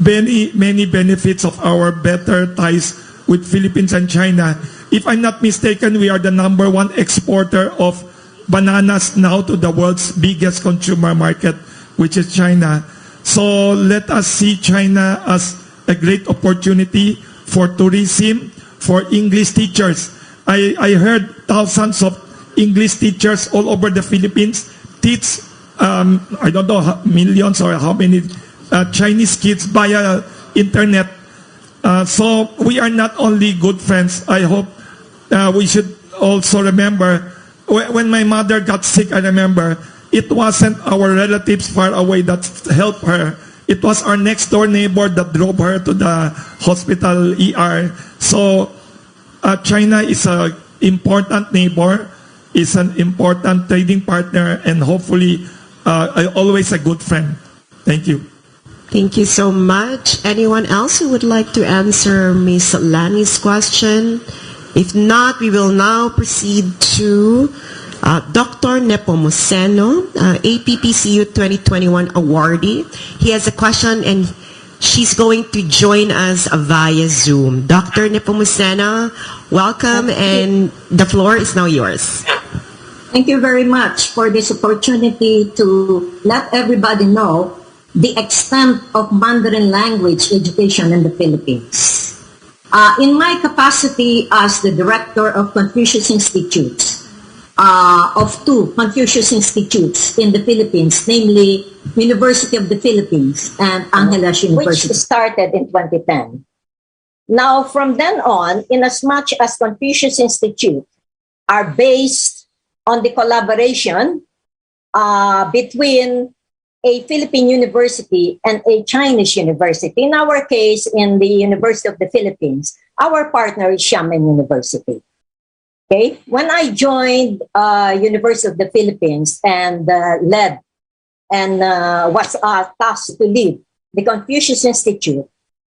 many benefits of our better ties with Philippines and China. If I'm not mistaken, we are the #1 exporter of bananas now to the world's biggest consumer market, which is China. So let us see China as a great opportunity for tourism, for English teachers. I heard thousands of English teachers all over the Philippines teach, I don't know, millions or how many Chinese kids via internet. So we are not only good friends. I hope we should also remember, when my mother got sick, I remember, it wasn't our relatives far away that helped her. It was our next door neighbor that drove her to the hospital ER. So China is an important neighbor, is an important trading partner, and hopefully always a good friend. Thank you. Thank you so much. Anyone else who would like to answer Ms. Lani's question? If not, we will now proceed to Dr. Nepomuceno, APPCU 2021 awardee. He has a question and she's going to join us via Zoom. Dr. Nepomuceno, welcome, and the floor is now yours. Thank you very much for this opportunity to let everybody know the extent of Mandarin language education in the Philippines. In my capacity as the director of Confucius Institutes, of two Confucius Institutes in the Philippines, namely University of the Philippines and Angeles University, which started in 2010. Now, from then on, in as much as Confucius Institute are based on the collaboration between a Philippine university and a Chinese university. In our case, in the University of the Philippines, our partner is Xiamen University. Okay, when I joined University of the Philippines and led and was tasked to lead the Confucius Institute,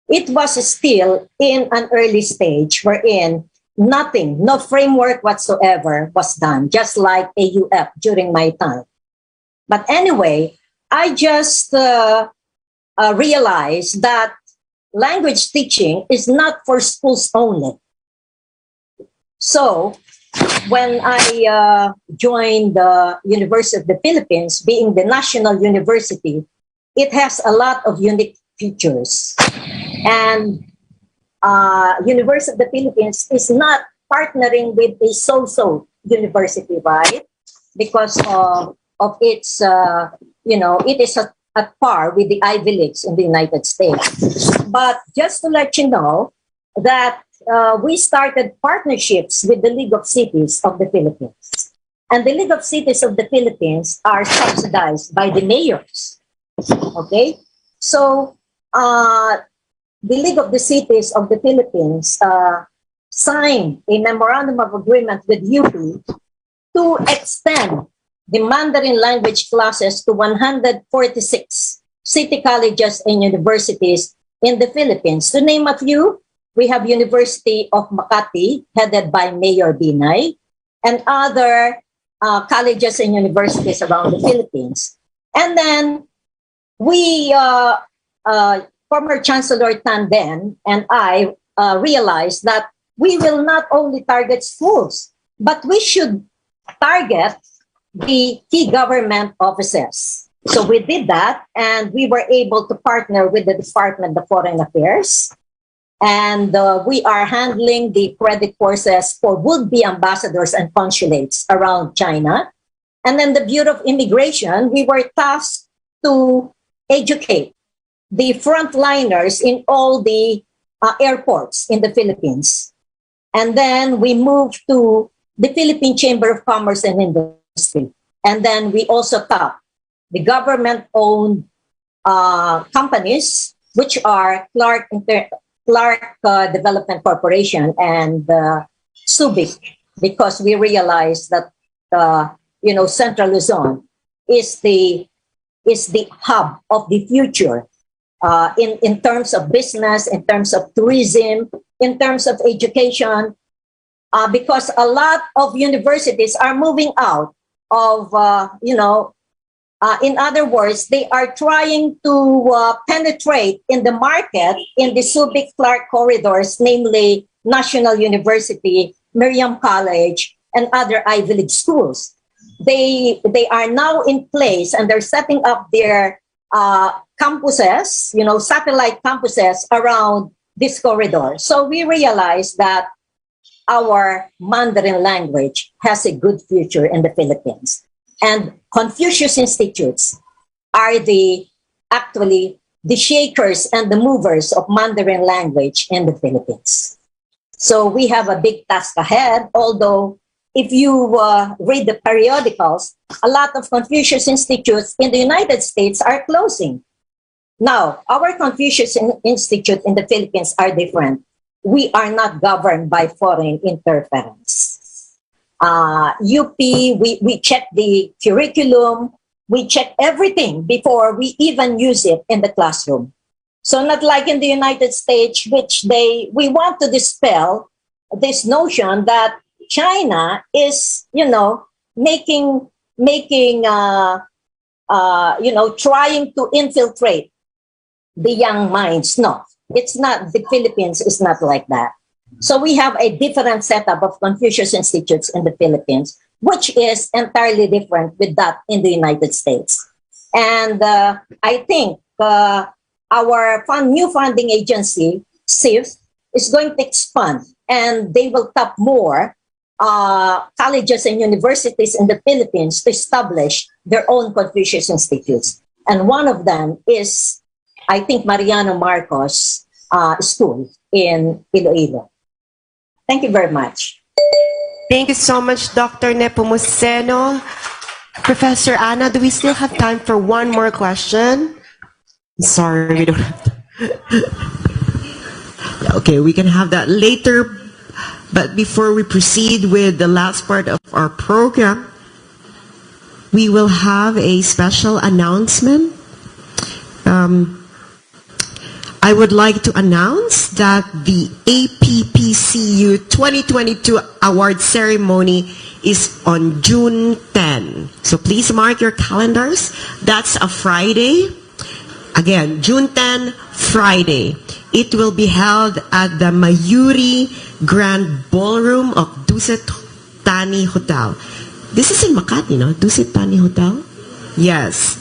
it was still in an early stage wherein nothing, no framework whatsoever was done, just like AUF during my time. But anyway, I just realized that language teaching is not for schools only. So when I joined the University of the Philippines, being the national university, it has a lot of unique features. And University of the Philippines is not partnering with a so-so university, right? Because of its, it is at par with the Ivy Leagues in the United States. But just to let you know that we started partnerships with the League of Cities of the Philippines. And the League of Cities of the Philippines are subsidized by the mayors. Okay? So, the League of the Cities of the Philippines signed a memorandum of agreement with UP to extend the Mandarin language classes to 146 city colleges and universities in the Philippines. To name a few, we have University of Makati, headed by Mayor Binay, and other colleges and universities around the Philippines. And then we, former Chancellor Tan then and I realized that we will not only target schools, but we should target the key government offices. So we did that, and we were able to partner with the Department of Foreign Affairs. And we are handling the credit courses for would-be ambassadors and consulates around China. And then the Bureau of Immigration, we were tasked to educate the frontliners in all the airports in the Philippines. And then we moved to the Philippine Chamber of Commerce and Industry. And then we also tapped the government-owned companies, which are Clark Development Corporation and Subic, because we realized that Central Luzon is the hub of the future in terms of business, in terms of tourism, in terms of education, because a lot of universities are moving out of, in other words, they are trying to penetrate in the market in the Subic-Clark corridors, namely National University, Miriam College, and other Ivy League schools. They are now in place, and they're setting up their campuses, satellite campuses around this corridor. So we realize that our Mandarin language has a good future in the Philippines. And Confucius Institutes are actually the shakers and the movers of Mandarin language in the Philippines. So we have a big task ahead, although if you read the periodicals, a lot of Confucius Institutes in the United States are closing. Now, our Confucius Institute in the Philippines are different. We are not governed by foreign interference. UP, we check the curriculum, we check everything before we even use it in the classroom. So not like in the United States, which we want to dispel this notion that China is, trying to infiltrate the young minds. No, it's not. The Philippines is not like that. So we have a different setup of Confucius Institutes in the Philippines, which is entirely different with that in the United States. And I think our new funding agency, SIF, is going to expand, and they will tap more colleges and universities in the Philippines to establish their own Confucius Institutes. And one of them is, I think, Mariano Marcos School in Iloilo. Thank you very much. Thank you so much, Dr. Nepomuceno. Professor Ana, do we still have time for one more question? Sorry, we don't have to. Okay, we can have that later. But before we proceed with the last part of our program, we will have a special announcement. I would like to announce that the APPCU 2022 award ceremony is on June 10. So please mark your calendars. That's a Friday. Again, June 10, Friday. It will be held at the Mayuri Grand Ballroom of Dusit Thani Hotel. This is in Makati, no? Dusit Thani Hotel? Yes.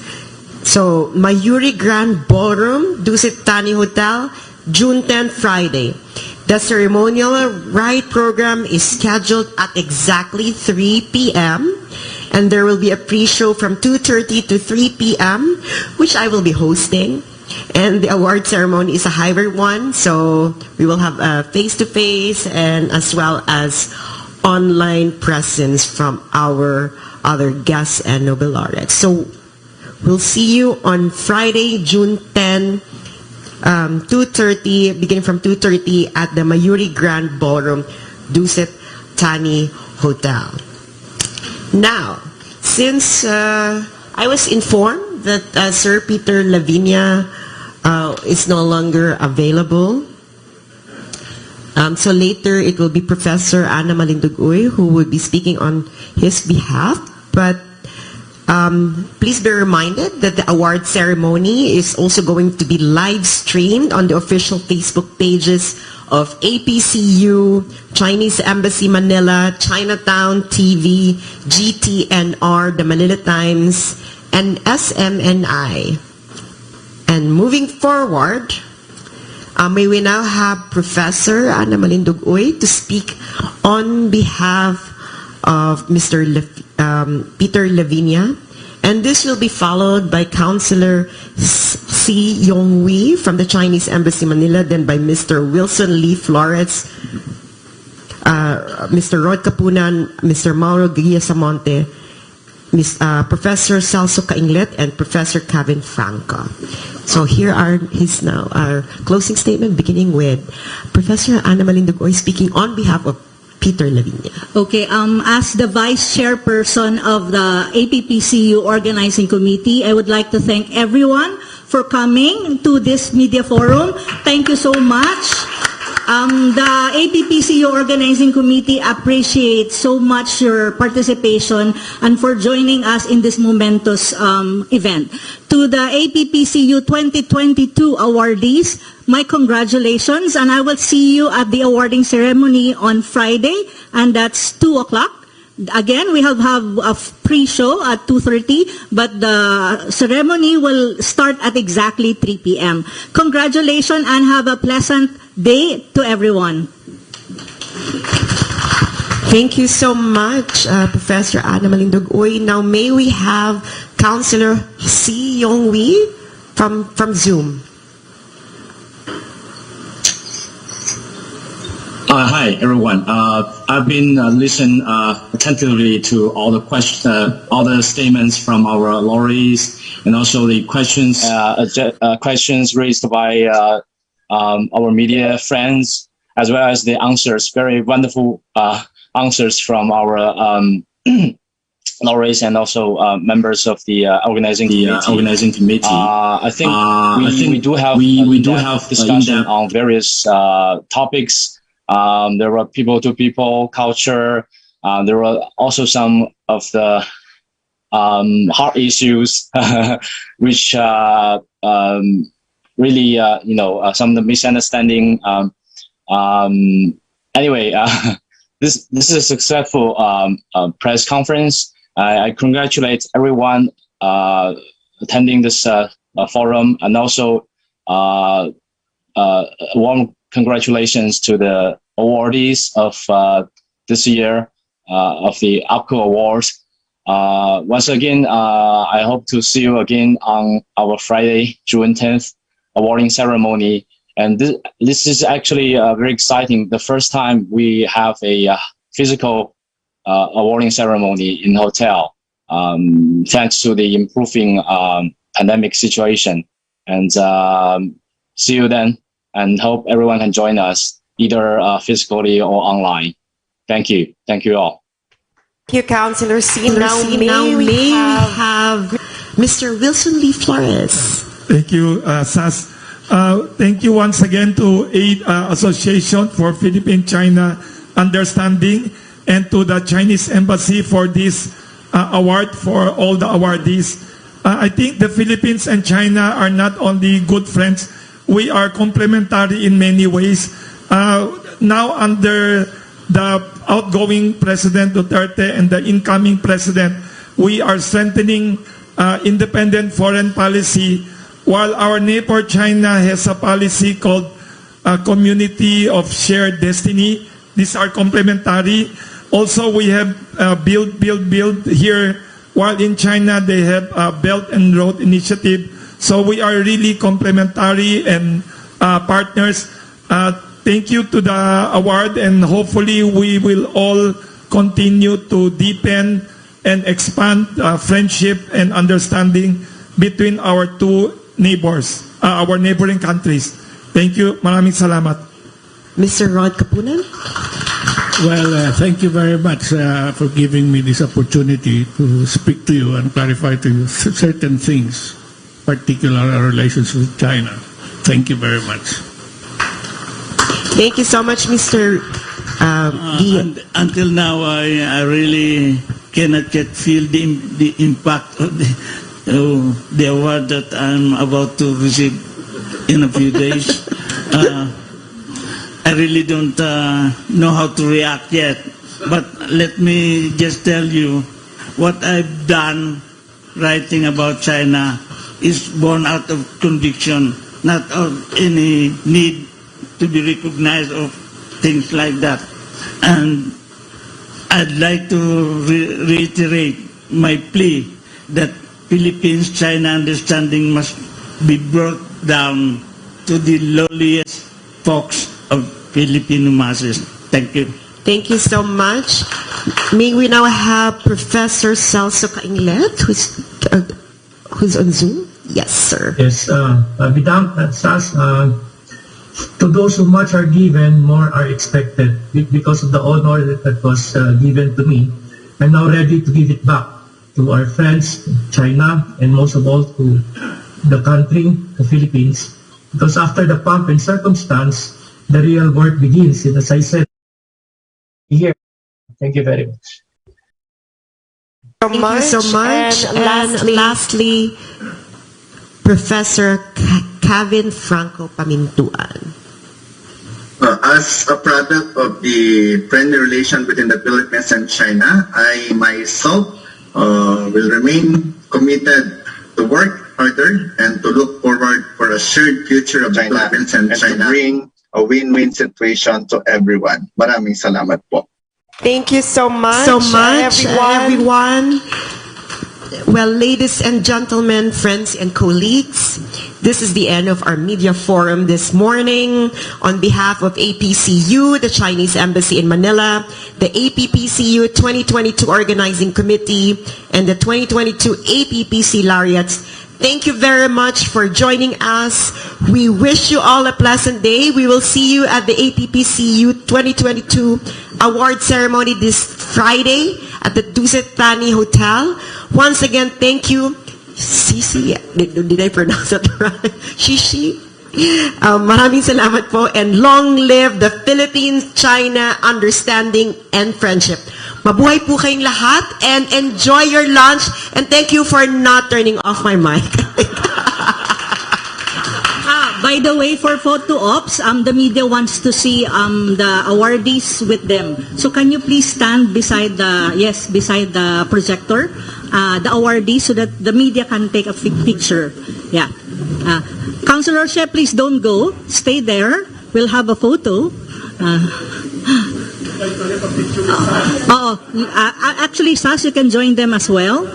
So, Mayuri Grand Ballroom, Dusit Thani Hotel, June 10, Friday. The ceremonial rite program is scheduled at exactly 3 p.m. And there will be a pre-show from 2:30 to 3 p.m., which I will be hosting. And the award ceremony is a hybrid one, so we will have a face-to-face and as well as online presence from our other guests and Nobel laureates. So we'll see you on Friday, June 10, 2:30, beginning from 2:30 at the Mayuri Grand Ballroom, Dusit Thani Hotel. Now, since I was informed that Sir Peter Lavinia is no longer available, so later it will be Professor Ana Malindugoy who will be speaking on his behalf. But Please be reminded that the award ceremony is also going to be live streamed on the official Facebook pages of APCU, Chinese Embassy Manila, Chinatown TV, GTNR, the Manila Times, and SMNI. And moving forward, may we now have Professor Ana Malindugoy to speak on behalf of Mr. Peter Lavinia, and this will be followed by Councillor Si Yonghui from the Chinese Embassy Manila, then by Mr. Wilson Lee Flores, Mr. Rod Capunan, Mr. Mauro Guillasamonte, Professor Celso Cainglet, and Professor Kevin Franco. So here are our closing statement, beginning with Professor Ana Malindugoy speaking on behalf of Peter Lavinia. Okay, as the Vice Chairperson of the APPCU Organizing Committee, I would like to thank everyone for coming to this media forum. Thank you so much. The APPCU Organizing Committee appreciates so much your participation and for joining us in this momentous event. To the APPCU 2022 awardees, my congratulations, and I will see you at the awarding ceremony on Friday, and that's 2 o'clock. Again, we have a pre-show at 2:30, but the ceremony will start at exactly 3 p.m. Congratulations and have a pleasant day to everyone. Thank you so much, Professor Ana Malindugoy. Now, may we have Councillor Si Yonghui from Zoom. Hi, everyone. I've been listening attentively to all the all the statements from our laureates, and also the questions raised by our media friends, as well as the answers. Very wonderful answers from our laureates and also members of the organizing committee. I think we do have discussion on various topics. There were people-to-people culture. There were also some of the hard issues, which really, some of the misunderstanding. Anyway, this is a successful press conference. I congratulate everyone attending this forum, and also warm congratulations to the awardees of this year of the APCU Awards. Once again, I hope to see you again on our Friday, June 10th awarding ceremony. And this is actually very exciting. The first time we have a physical awarding ceremony in hotel, thanks to the improving pandemic situation. And see you then, and hope everyone can join us either physically or online. Thank you. Thank you all. Thank you, Councillor C. Now may we have Mr. Wilson Lee Flores. Thank you, Sas. Thank you once again to AID Association for Philippine-China Understanding, and to the Chinese Embassy for this award for all the awardees. I think the Philippines and China are not only good friends, we are complementary in many ways. Now under the outgoing President Duterte and the incoming President, we are strengthening independent foreign policy, while our neighbor China has a policy called Community of Shared Destiny. These are complementary. Also, we have build here, while in China they have Belt and Road Initiative. So we are really complementary and partners. Thank you to the award, and hopefully we will all continue to deepen and expand friendship and understanding between our two neighbors, our neighboring countries. Thank you. Maraming salamat. Mr. Rod Capunan? Well, thank you very much for giving me this opportunity to speak to you and clarify to you certain things, particularly our relations with China. Thank you very much. Thank you so much, Mr. Until now, I really cannot yet feel the impact of the award that I'm about to receive in a few days. I really don't know how to react yet, but let me just tell you what I've done writing about China is born out of conviction, not of any need to be recognized of things like that. And I'd like to reiterate my plea that Philippines-China understanding must be brought down to the lowliest folks of Filipino masses. Thank you. Thank you so much. May we now have Professor Celso Cainglet, who's on Zoom? Yes, sir. Yes, without that, Sas, to those who much are given, more are expected. Because of the honor that was given to me, I'm now ready to give it back to our friends in China, and most of all to the country, the Philippines. Because after the pomp and circumstance, the real work begins. And as I said here, thank you very much. Thank you so much. And lastly, Professor Kevin Franco Pamintuan. As a product of the friendly relation between the Philippines and China, I myself will remain committed to work harder and to look forward for a shared future of the Philippines and China, to bring a win-win situation to everyone. Maraming salamat po. Thank you so much, everyone. Well, ladies and gentlemen, friends and colleagues, this is the end of our media forum this morning. On behalf of APCU, the Chinese Embassy in Manila, the APPCU 2022 Organizing Committee, and the 2022 APPC Laureates, thank you very much for joining us. We wish you all a pleasant day. We will see you at the APPCU 2022 award ceremony this Friday at the Dusit Thani Hotel. Once again, thank you. Sisi, did I pronounce that right? Shishi. Maraming salamat po, and long live the Philippines-China understanding and friendship. Mabuhay po kayong lahat, and enjoy your lunch, and thank you for not turning off my mic. By the way, for photo ops, the media wants to see the awardees with them. So can you please stand beside the projector, the awardees, so that the media can take a picture. Yeah. Councilor She, please don't go. Stay there. We'll have a photo. Actually, Sas, you can join them as well.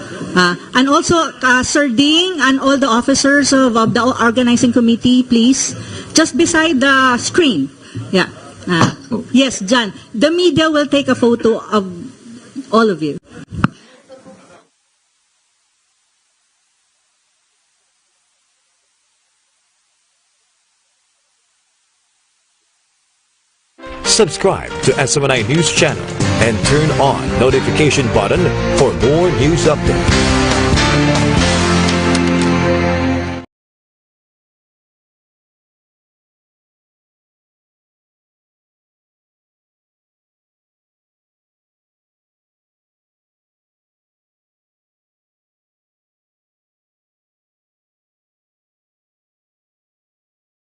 And also, Sir Ding and all the officers of the organizing committee, please, just beside the screen. Yeah. Yes, John. The media will take a photo of all of you. Subscribe to SMNI News Channel and turn on notification button for more news updates.